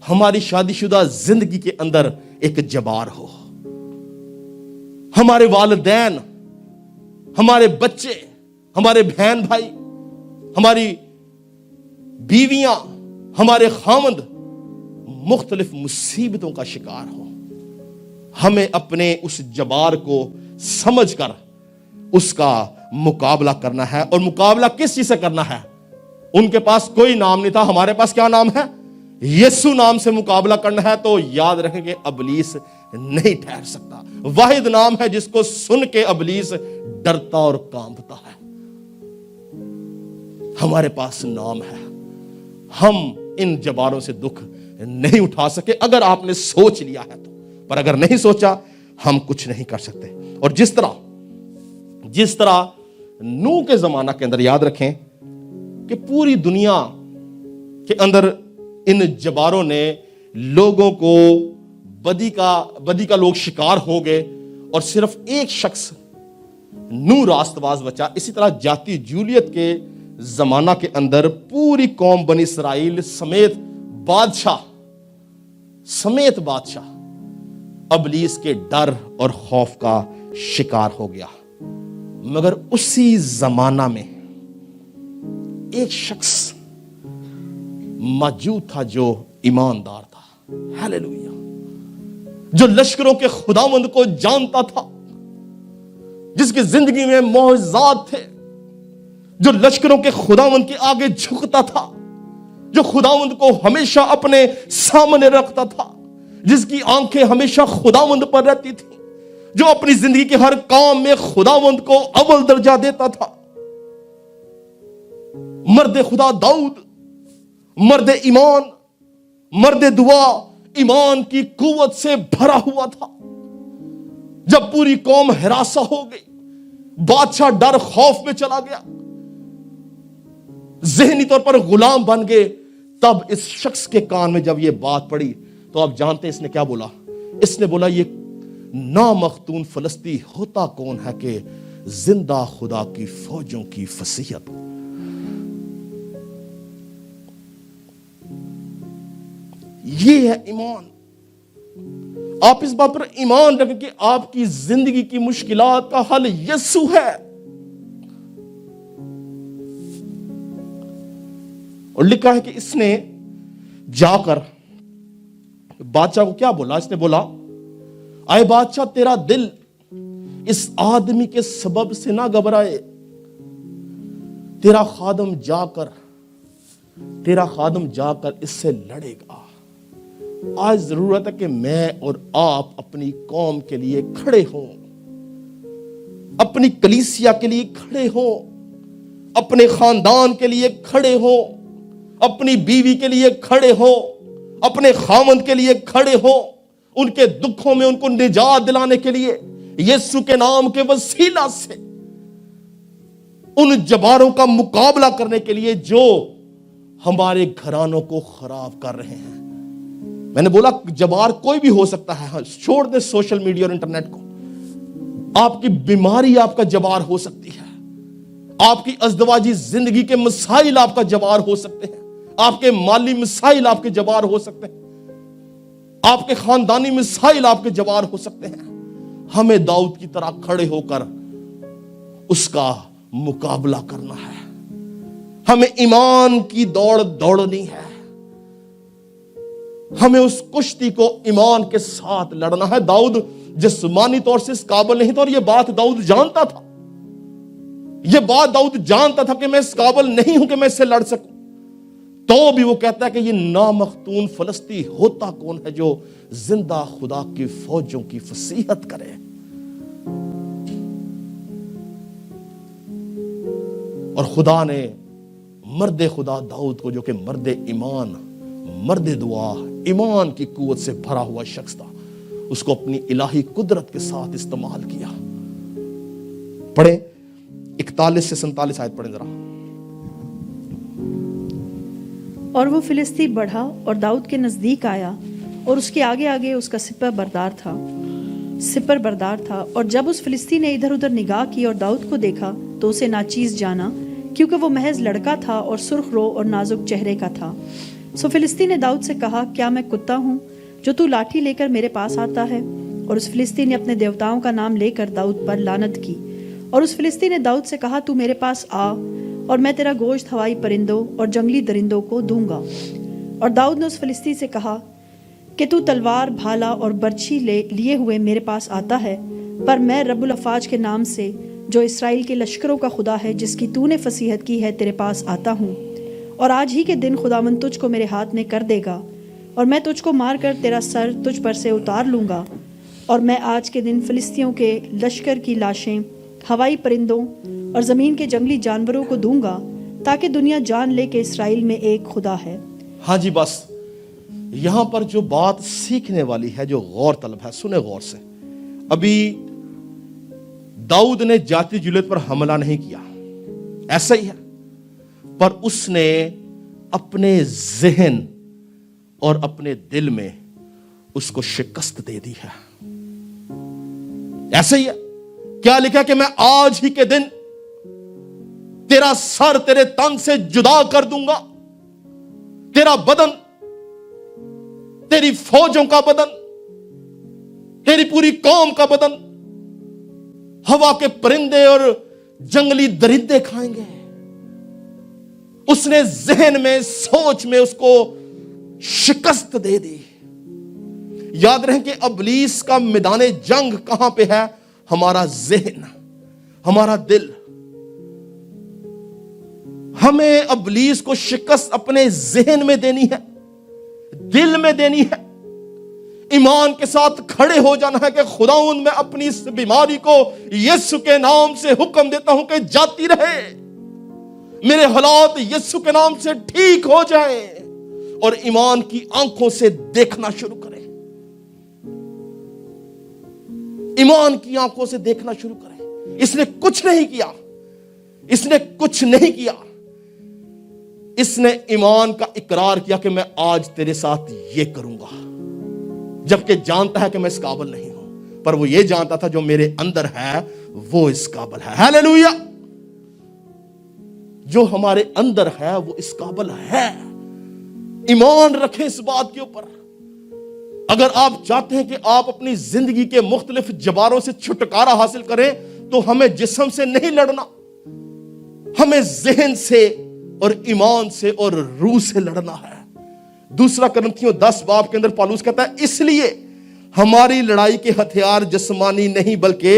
हमारी शादीशुदा जिंदगी के अंदर एक जबार हो, हमारे वालिदैन, हमारे बच्चे, हमारे बहन भाई, हमारी बीवियां, हमारे खामंद मुख्तलिफ मुसीबतों का शिकार हो। हमें अपने उस जबार को समझकर उसका मुकाबला करना है। और मुकाबला किस चीज से करना है? उनके पास कोई नाम नहीं था, हमारे पास क्या नाम है? यीशु नाम से मुकाबला करना है। तो याद रखेंगे, इब्लीस नहीं ठहर सकता। वाहिद नाम है जिसको सुन के इब्लीस डरता और कांपता है। हमारे पास नाम है। हम इन जबारों से दुख नहीं उठा सके, अगर आपने सोच लिया है तो, पर अगर नहीं सोचा हम कुछ नहीं कर सकते। और जिस तरह नूह के जमाना के अंदर, याद रखें कि पूरी दुनिया के अंदर इन जबारों ने लोगों को बदी का लोग शिकार हो गए और सिर्फ एक शख्स नूह रास्तबाज बचा। इसी तरह जाति जूलियत के जमाना के अंदर पूरी कौम बनी इसराइल समेत बादशाह इब्लीस के डर और खौफ का शिकार हो गया। मगर उसी जमाना में एक शख्स मौजूद था जो ईमानदार था। हालेलुया। जो लश्करों के खुदावंद को जानता था, जिसकी जिंदगी में मौजूद थे, जो लश्करों के खुदावंद के आगे झुकता था, जो खुदावंद को हमेशा अपने सामने रखता था, जिसकी आंखें हमेशा खुदावंद पर रहती थी, जो अपनी जिंदगी के हर काम में खुदावंद को अव्वल दर्जा देता था। मर्द खुदा दाऊद, मर्द ईमान, मर्द दुआ, ईमान की कुव्वत से भरा हुआ था। जब पूरी कौम हिरासा हो गई, बादशाह डर खौफ में चला गया, ज़हनी तौर पर गुलाम बन गए, तब इस शख्स के कान में जब यह बात पड़ी तो आप जानते हैं इसने क्या बोला? इसने बोला, ये नामख्तून फलस्ती होता कौन है कि जिंदा खुदा की फौजों की फसीहत। ये है ईमान। आप इस बात पर ईमान रखें कि आपकी जिंदगी की मुश्किलात का हल यीशु है। और लिखा है कि इसने जाकर बादशाह को क्या बोला? इसने बोला, आए बादशाह, तेरा दिल इस आदमी के सबब से ना घबराए। तेरा खादम जाकर इससे लड़ेगा। आज जरूरत है कि मैं और आप अपनी कौम के लिए खड़े हों, अपनी कलीसिया के लिए खड़े हों, अपने खानदान के लिए खड़े हों, अपनी बीवी के लिए खड़े हों, अपने खामंद के लिए खड़े हों, उनके दुखों में उनको निजात दिलाने के लिए यीशु के नाम के वसीला से उन जबारों का मुकाबला करने के लिए जो हमारे घरानों को खराब कर रहे हैं। मैंने बोला जबार कोई भी हो सकता है। छोड़ दे सोशल मीडिया और इंटरनेट को। आपकी बीमारी आपका जबार हो सकती है, आपकी अज़दवाजी जिंदगी के मसाइल आपका जबार हो सकते हैं, आपके माली मसाइल आपके जबार हो सकते हैं, आपके खानदानी मसाइल आपके जबार हो सकते हैं। हमें दाऊद की तरह खड़े होकर उसका मुकाबला करना है। हमें ईमान की दौड़ दौड़नी है। हमें उस कुश्ती को ईमान के साथ लड़ना है। दाऊद जिस्मानी तौर से इस काबिल नहीं था, और यह बात दाऊद जानता था। यह बात दाऊद जानता था कि मैं इस काबिल नहीं हूं कि मैं इससे लड़ सकूं। तो भी वो कहता है कि ये नामख्तून फलस्ती होता कौन है जो जिंदा खुदा की फौजों की फसीहत करे। और खुदा ने मर्द खुदा दाऊद को, जो कि मर्द ईमान, मर्द दुआ, ईमान की कुव्वत से भरा हुआ शख्स था, उसको अपनी इलाही कुदरत के साथ इस्तेमाल किया। पढ़े 41 से 47 आयत पढ़े जरा। और वो फिलिस्ती बढ़ा और दाऊद के नज़दीक आया, और उसके आगे आगे उसका सिपर बरदार था। और जब उस फिलिस्ती ने इधर उधर निगाह की और दाऊद को देखा तो उसे नाचीज जाना, क्योंकि वो महज लड़का था और सुर्ख रो और नाजुक चेहरे का था। सो फिलिस्ती ने दाऊद से कहा, क्या मैं कुत्ता हूँ जो तू लाठी लेकर मेरे पास आता है? और उस फिलिस्ती ने अपने देवताओं का नाम लेकर दाऊद पर लानत की। और उस फिलिस्ती ने दाऊद से कहा, तू मेरे पास आ और मैं तेरा गोश्त हवाई परिंदों और जंगली दरिंदों को दूंगा। और दाऊद ने उस फिलिस्ती से कहा कि तू तलवार, भाला और बर्छी लिए हुए मेरे पास आता है, पर मैं रब्बुल अफवाज के नाम से, जो इसराइल के लश्करों का खुदा है, जिसकी तूने फसीहत की है, तेरे पास आता हूँ। और आज ही के दिन खुदावंद तुझको मेरे हाथ में कर देगा, और मैं तुझको मार कर तेरा सर तुझ पर से उतार लूँगा। और मैं आज के दिन फिलिस्तियों के लश्कर की लाशें हवाई परिंदों और ज़मीन के जंगली जानवरों को दूंगा, ताकि दुनिया जान ले कि इसराइल में एक खुदा है। हाँ जी, बस यहां पर जो बात सीखने वाली है, जो गौर तलब है, सुने गौर से। अभी दाऊद ने जाति जुलियत पर हमला नहीं किया, ऐसा ही है, पर उसने अपने जहन और अपने दिल में उसको शिकस्त दे दी है। ऐसा ही है। क्या लिखा कि मैं आज ही के दिन तेरा सर तेरे तन से जुदा कर दूंगा, तेरा बदन, तेरी फौजों का बदन, तेरी पूरी कौम का बदन हवा के परिंदे और जंगली दरिंदे खाएंगे। उसने जहन में, सोच में उसको शिकस्त दे दी। याद रहे कि इब्लीस का मैदान जंग कहां पे है? हमारा जहन, हमारा दिल। हमें इब्लीस को शिकस्त अपने जहन में देनी है, दिल में देनी है। ईमान के साथ खड़े हो जाना है कि खुदावंद मैं अपनी इस बीमारी को यीशु के नाम से हुक्म देता हूं कि जाती रहे, मेरे हालात यीशु के नाम से ठीक हो जाएं, और ईमान की आंखों से देखना शुरू करें। ईमान की आंखों से देखना शुरू करें। इसने कुछ नहीं किया, इसने कुछ नहीं किया। इसने ईमान का इकरार किया कि मैं आज तेरे साथ ये करूंगा, जबकि जानता है कि मैं इस काबिल नहीं हूं, पर वो ये जानता था जो मेरे अंदर है वो इस काबिल है। हालेलुया। जो हमारे अंदर है वो इस काबिल है। ईमान रखें इस बात के ऊपर। अगर आप चाहते हैं कि आप अपनी जिंदगी के मुख्तलिफ जबारों से छुटकारा हासिल करें, तो हमें जिस्म से नहीं लड़ना, हमें जहन से और ईमान से और रूह से लड़ना है। दूसरा कुरिन्थियों 10 बाब के अंदर पौलुस कहता है, इसलिए हमारी लड़ाई के हथियार जिस्मानी नहीं बल्कि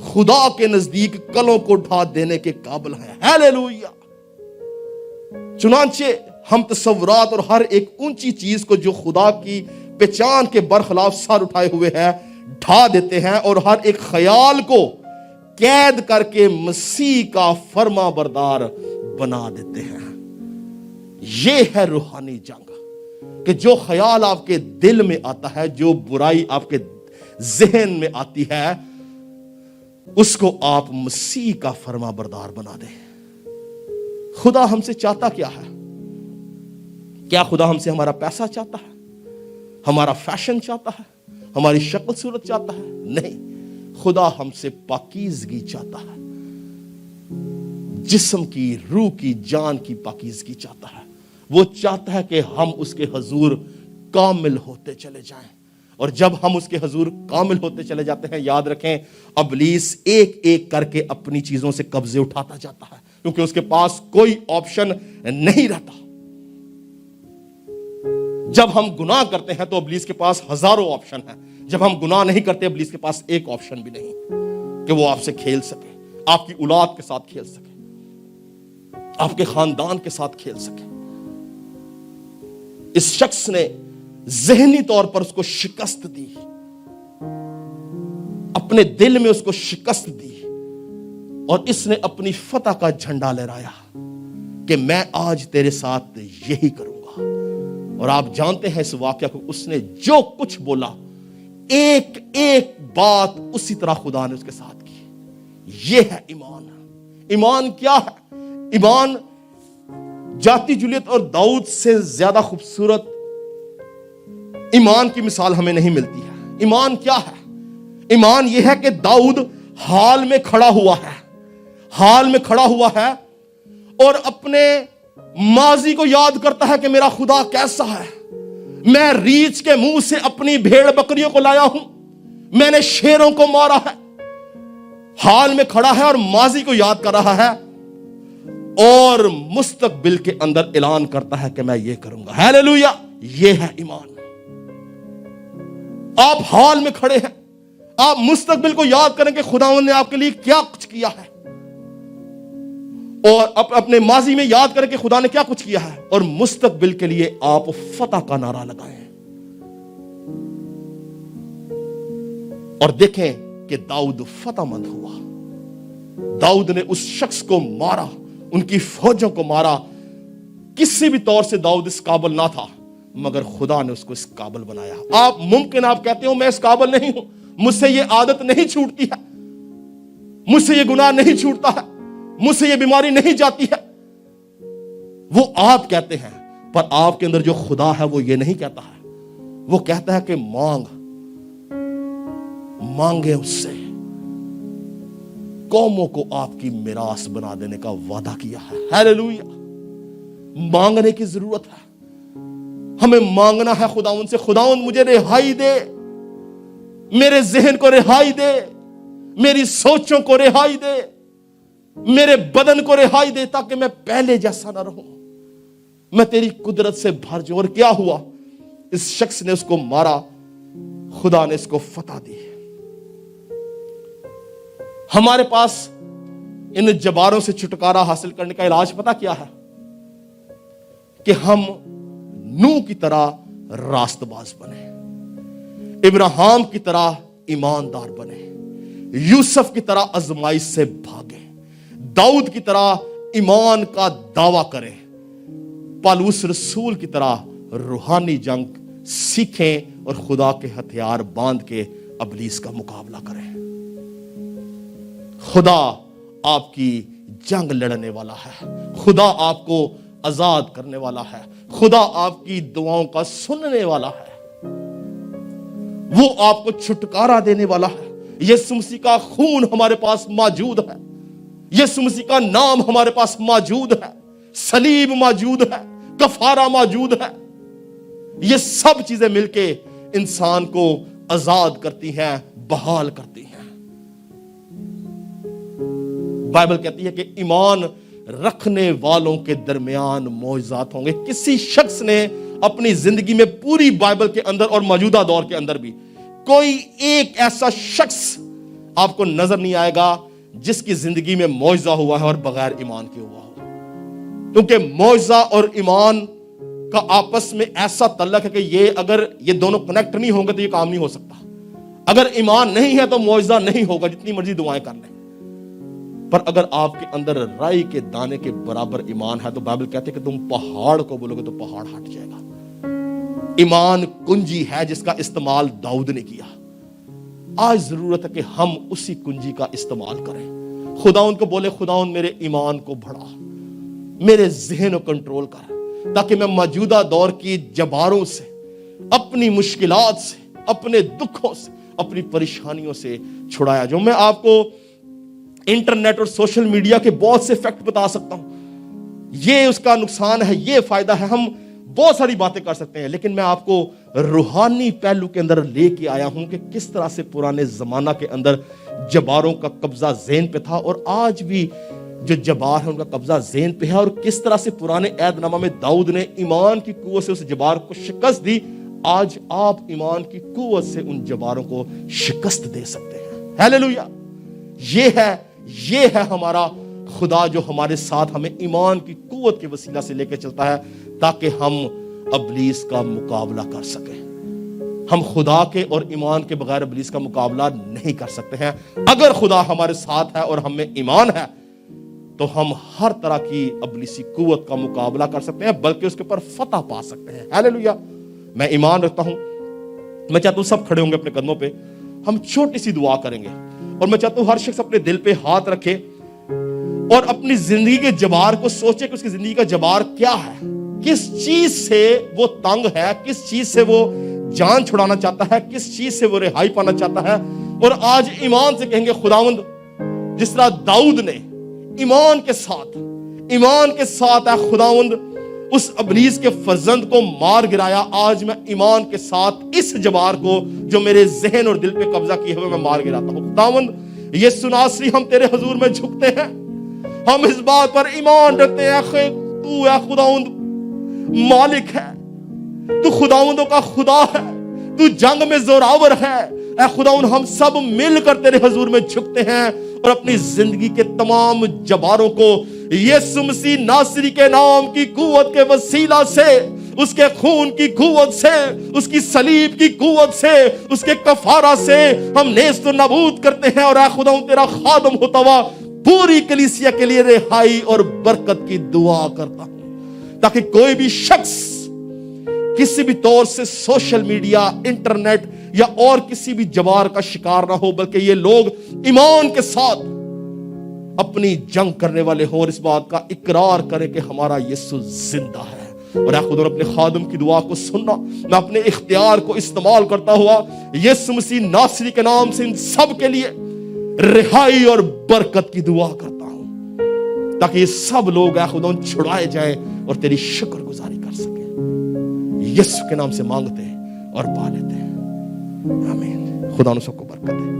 खुदा के नजदीक कलों को ढा देने के काबिल हैं। हालेलुया। चुनांचे हम तसव्वुरात और हर एक ऊंची चीज को जो खुदा की पहचान के बरखिलाफ सर उठाए हुए है ढा देते हैं, और हर एक ख्याल को कैद करके मसीह का फर्मा बरदार बना देते हैं। यह है रूहानी जंग, कि जो ख्याल आपके दिल में आता है, जो बुराई आपके जहन में आती है, उसको आप मसीह का फर्मा बरदार बना दें। खुदा हमसे चाहता क्या है? क्या खुदा हमसे हमारा पैसा चाहता है, हमारा फैशन चाहता है, हमारी शक्ल सूरत चाहता है? नहीं, खुदा हमसे पाकीज़गी चाहता है, जिस्म की, रूह की, जान की पाकीज़गी चाहता है। वो चाहता है कि हम उसके हुजूर कामिल होते चले जाएं, और जब हम उसके हुजूर कामिल होते चले जाते हैं, याद रखें इब्लीस एक एक करके अपनी चीजों से कब्जे उठाता जाता है, क्योंकि उसके पास कोई ऑप्शन नहीं रहता। जब हम गुनाह करते हैं तो इब्लीस के पास हजारों ऑप्शन है, जब हम गुनाह नहीं करते इब्लीस के पास एक ऑप्शन भी नहीं कि वो आपसे खेल सके, आपकी औलाद के साथ खेल सके, आपके खानदान के साथ खेल सके। इस शख्स ने ज़हनी तौर पर उसको शिकस्त दी, अपने दिल में उसको शिकस्त दी, और इसने अपनी फतह का झंडा लहराया कि मैं आज तेरे साथ यही करूंगा। और आप जानते हैं इस वाकया को, उसने जो कुछ बोला एक एक बात उसी तरह खुदा ने उसके साथ की। यह है ईमान। ईमान क्या है? ईमान जाती जूलियत और दाऊद से ज्यादा खूबसूरत ईमान की मिसाल हमें नहीं मिलती है। ईमान क्या है? ईमान यह है कि दाऊद हाल में खड़ा हुआ है, हाल में खड़ा हुआ है और अपने माजी को याद करता है कि मेरा खुदा कैसा है। मैं रीछ के मुंह से अपनी भेड़ बकरियों को लाया हूं, मैंने शेरों को मारा है। हाल में खड़ा है और माजी को याद कर रहा है और मुस्तकबिल के अंदर ऐलान करता है कि मैं ये करूंगा। हालेलुया! ये है ईमान। आप हाल में खड़े हैं, आप मुस्तकबिल को याद करें कि खुदावंद ने आपके लिए क्या कुछ किया है, और अपने माजी में याद करें कि खुदा ने क्या कुछ किया है, और मुस्तकबिल के लिए आप फतह का नारा लगाएं। और देखें कि दाऊद फतहमंद हुआ। दाऊद ने उस शख्स को मारा, उनकी फौजों को मारा। किसी भी तौर से दाऊद इस काबिल ना था, मगर खुदा ने उसको इस काबिल बनाया। आप मुमकिन आप कहते हो मैं इस काबिल नहीं हूं, मुझसे ये आदत नहीं छूटती है, मुझसे ये गुनाह नहीं छूटता है, मुझसे ये बीमारी नहीं जाती है। वो आप कहते हैं, पर आपके अंदर जो खुदा है वो ये नहीं कहता है। वो कहता है कि मांगे उससे। कौमों को आपकी मिरास बना देने का वादा किया है। हालेलुया! मांगने की जरूरत है, हमें मांगना है खुदावंद से। खुदावंद मुझे रिहाई दे, मेरे जहन को रिहाई दे, मेरी सोचों को रिहाई दे, मेरे बदन को रिहाई दे, ताकि मैं पहले जैसा ना रहूं, मैं तेरी कुदरत से भर जाऊं। और क्या हुआ? इस शख्स ने उसको मारा, खुदा ने इसको फतह दी। हमारे पास इन जबारों से छुटकारा हासिल करने का इलाज पता क्या है? कि हम नूह की तरह रास्तबाज बने, इब्राहिम की तरह ईमानदार बने, यूसुफ की तरह आजमाइश से भागे, दाऊद की तरह ईमान का दावा करें, पौलुस रसूल की तरह रूहानी जंग सीखें और खुदा के हथियार बांध के इब्लीस का मुकाबला करें। खुदा आपकी जंग लड़ने वाला है, खुदा आपको आजाद करने वाला है, खुदा आपकी दुआओं का सुनने वाला है, वो आपको छुटकारा देने वाला है। यीशु मसीह का खून हमारे पास मौजूद है, यीशु मसीह का नाम हमारे पास मौजूद है, सलीब मौजूद है, कफारा मौजूद है। ये सब चीजें मिलके इंसान को आजाद करती हैं, बहाल करती हैं। बाइबल कहती है कि ईमान रखने वालों के दरमियान मौजज़ात होंगे। किसी शख्स ने अपनी जिंदगी में पूरी बाइबल के अंदर और मौजूदा दौर के अंदर भी कोई एक ऐसा शख्स आपको नजर नहीं आएगा जिसकी जिंदगी में मौजज़ा हुआ है और बगैर ईमान के हुआ हो, क्योंकि मौजज़ा और ईमान का आपस में ऐसा तल्लक है कि ये दोनों कनेक्ट नहीं होंगे तो ये काम नहीं हो सकता। अगर ईमान नहीं है तो मौजज़ा नहीं होगा, जितनी मर्जी दुआएं कर लें। पर अगर आपके अंदर राई के दाने के बराबर ईमान है तो बाइबल कहती है कि तुम पहाड़ को बोलोगे तो पहाड़ हट जाएगा। ईमान कुंजी है जिसका इस्तेमाल दाऊद ने किया। आज जरूरत है कि हम उसी कुंजी का इस्तेमाल करें। खुदाउन को बोले, खुदाउन मेरे ईमान को बढ़ा, मेरे जहन को कंट्रोल कर, ताकि मैं मौजूदा दौर की जबारों से, अपनी मुश्किलात से, अपने दुखों से, अपनी परेशानियों से छुड़ाया जाऊं। मैं आपको इंटरनेट और सोशल मीडिया के बहुत से फैक्ट बता सकता हूं, ये उसका नुकसान है, ये फायदा है, हम बहुत सारी बातें कर सकते हैं, लेकिन मैं आपको रूहानी पहलू के अंदर लेके आया हूं कि किस तरह से पुराने जमाना के अंदर जबारों का कब्जा ज़हन पे था और आज भी जो जबार है उनका कब्जा ज़हन पे है, और किस तरह से पुराने ऐदनामा में दाऊद ने ईमान की कुव्वत से उस जबार को शिकस्त दी। आज आप ईमान की कुव्वत से उन जबारों को शिकस्त दे सकते हैं। हालेलुया! ये है हमारा खुदा जो हमारे साथ हमें ईमान की कुव्वत के वसीला से लेकर चलता है, ताकि हम ابلیس کا مقابلہ کر سکیں. ہم خدا کے اور ایمان کے بغیر ابلیس کا مقابلہ نہیں کر سکتے ہیں. اگر خدا ہمارے ساتھ ہے اور ہم میں ایمان ہے تو ہم ہر طرح کی ابلیسی قوت کا مقابلہ کر سکتے ہیں, بلکہ اس کے اوپر فتح پا سکتے ہیں. ہاللیلویا. میں ایمان رکھتا ہوں. میں چاہتا ہوں سب کھڑے ہوں گے اپنے قدموں پہ, ہم چھوٹی سی دعا کریں گے, اور میں چاہتا ہوں ہر شخص اپنے دل پہ ہاتھ رکھے اور اپنی زندگی کے جبار کو سوچے کہ اس کی زندگی کا جبار کیا ہے, کس چیز سے وہ تنگ ہے, کس چیز سے وہ جان چھڑانا چاہتا ہے, کس چیز سے وہ رہائی پانا چاہتا ہے. اور آج ایمان سے کہیں گے خداوند جس طرح داؤد نے ایمان کے ساتھ اے خداوند اس ابلیس کے فرزند کو مار گرایا, آج میں ایمان کے ساتھ اس جبار کو جو میرے ذہن اور دل پہ قبضہ کیے ہوئے میں مار گراتا ہوں. خداوند یسوع ناصری ہم تیرے حضور میں جھکتے ہیں, ہم اس بات پر ایمان رکھتے ہیں تو اے خداوند مالک ہے, تو خداوندوں کا خدا ہے, تو جنگ میں زوراور ہے. اے خداوند ہم سب مل کر تیرے حضور میں جھکتے ہیں اور اپنی زندگی کے تمام جباروں کو یسوع مسیح ناصری کے نام کی قوت کے وسیلہ سے, اس کے خون کی قوت سے, اس کی صلیب کی قوت سے, اس کے کفارہ سے ہم نیست و نابود کرتے ہیں. اور اے خداوند تیرا خادم ہوتا ہوا پوری کلیسیا کے لیے رہائی اور برکت کی دعا کرتا ہوں, تاکہ کوئی بھی شخص کسی بھی طور سے سوشل میڈیا, انٹرنیٹ یا اور کسی بھی جبار کا شکار نہ ہو, بلکہ یہ لوگ ایمان کے ساتھ اپنی جنگ کرنے والے ہوں اور اس بات کا اقرار کریں کہ ہمارا یسوع زندہ ہے. اور اے خدا اپنے خادم کی دعا کو سننا, میں اپنے اختیار کو استعمال کرتا ہوا یسوع مسیح ناصری کے نام سے ان سب کے لیے رہائی اور برکت کی دعا کرتا ہوں, تاکہ یہ سب لوگ اے خدا چھڑائے جائیں اور تیری شکر گزاری کر سکیں. یسوع کے نام سے مانگتے ہیں اور پا لیتے ہیں, آمین. خدا ان سب کو برکت دے.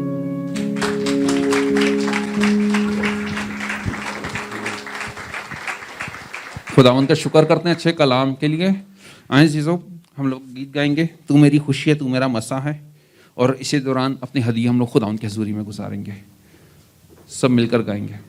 خداوند کا شکر کرتے ہیں اچھے کلام کے لیے. آئیں عزیزو, ہم لوگ گیت گائیں گے, تو میری خوشی ہے تو میرا مسا ہے, اور اسی دوران اپنی ہدیہ ہم لوگ خداوند کی حضوری میں گزاریں گے. سب مل کر گائیں گے.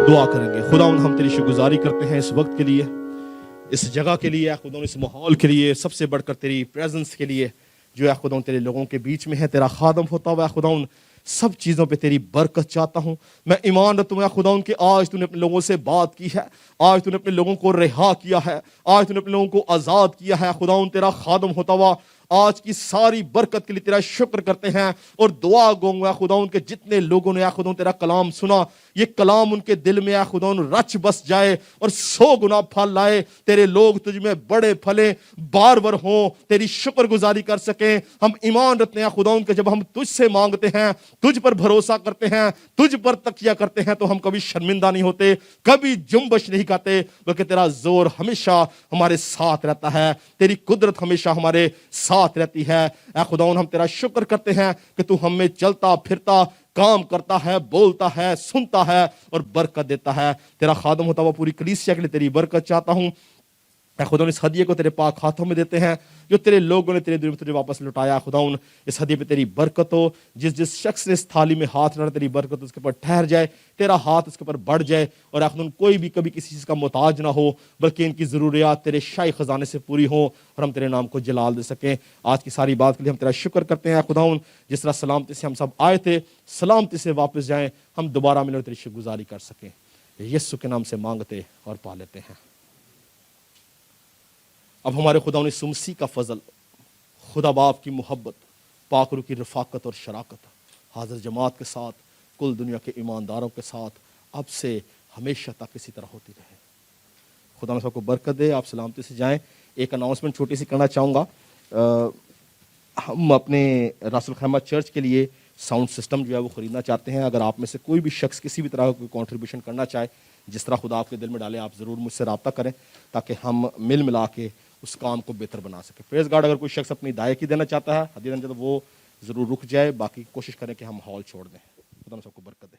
دعا کریں گے. خداوند ہم تیری شکرگزاری کرتے ہیں اس وقت کے لیے, اس جگہ کے لیے, خداوند اس ماحول کے لیے, سب سے بڑھ کر تیری پریزنس کے لیے جو ہے خداوند تیرے لوگوں کے بیچ میں ہے. تیرا خادم ہوتا ہوا خداوند سب چیزوں پہ تیری برکت چاہتا ہوں. میں ایمان رکھتا ہوں خداوند کہ آج تو نے اپنے لوگوں سے بات کی ہے, آج تو نے اپنے لوگوں کو رہا کیا ہے, آج تو نے اپنے لوگوں کو آزاد کیا ہے. خداوند تیرا خادم ہوتا ہوا آج کی ساری برکت کے لیے تیرا شکر کرتے ہیں اور دعا گوں گا خداوند کہ جتنے لوگوں نے خداوند تیرا کلام سنا, یہ کلام ان کے دل میں خداوند رچ بس جائے اور 100 گنا پھل لائے. تیرے لوگ تجھ میں بڑے پھلیں بار بار ہوں, تیری شکر گزاری کر سکیں. ہم ایمان رکھتے ہیں خداوند کہ جب ہم تجھ سے مانگتے ہیں, تجھ پر بھروسہ کرتے ہیں, تجھ پر تکیہ کرتے ہیں تو ہم کبھی شرمندہ نہیں ہوتے, کبھی جنبش نہیں کھاتے, بلکہ تیرا زور ہمیشہ ہمارے ساتھ رہتا ہے, تیری قدرت ہمیشہ ہمارے ساتھ رہتی ہے. اے خداوند ہم تیرا شکر کرتے ہیں کہ تو ہم میں چلتا پھرتا کام کرتا ہے, بولتا ہے, سنتا ہے اور برکت دیتا ہے. تیرا خادم ہوتا ہوا پوری کلیسیا کے لیے تیری برکت چاہتا ہوں. اے خداوند اس ہدیے کو تیرے پاک ہاتھوں میں دیتے ہیں جو تیرے لوگوں نے تیرے دل میں تجھے واپس لوٹایا. خداوند اس ہدیے پہ تیری برکت ہو, جس شخص نے اس تھالی میں ہاتھ ڈالا تیری برکت اس کے اوپر ٹھہر جائے, تیرا ہاتھ اس کے اوپر بڑھ جائے اور اے خداوند کوئی بھی کبھی کسی چیز کا محتاج نہ ہو, بلکہ ان کی ضروریات تیرے شاہی خزانے سے پوری ہوں اور ہم تیرے نام کو جلال دے سکیں. آج کی ساری بات کے لیے ہم تیرا شکر کرتے ہیں خداوند. جس طرح سلامتی سے ہم سب آئے تھے سلامتی سے واپس جائیں, ہم دوبارہ ملیں اور تیری شکر گزاری کر سکیں. یسوع کے نام سے مانگتے اور پا لیتے ہیں. اب ہمارے خداوند یسوع مسیح کا فضل, خدا باپ کی محبت, پاک روح کی رفاقت اور شراکت حاضر جماعت کے ساتھ کل دنیا کے ایمانداروں کے ساتھ اب سے ہمیشہ تک اسی طرح ہوتی رہے. خدا ہم سب کو برکت دے. آپ سلامتی سے جائیں. ایک اناؤنسمنٹ چھوٹی سی کرنا چاہوں گا. ہم اپنے راس الخیمہ چرچ کے لیے ساؤنڈ سسٹم جو ہے وہ خریدنا چاہتے ہیں. اگر آپ میں سے کوئی بھی شخص کسی بھی طرح کا کوئی کنٹریبیوشن کرنا چاہے, جس طرح خدا آپ کے دل میں ڈالے, آپ ضرور مجھ سے رابطہ کریں تاکہ ہم مل ملا کے اس کام کو بہتر بنا سکیں. پریز گاڈ. اگر کوئی شخص اپنی دائیکی دینا چاہتا ہے ہدیہ دینا چاہتا ہے, وہ ضرور رک جائے. باقی کوشش کریں کہ ہم ہال چھوڑ دیں. خدا ہم سب کو برکت دے.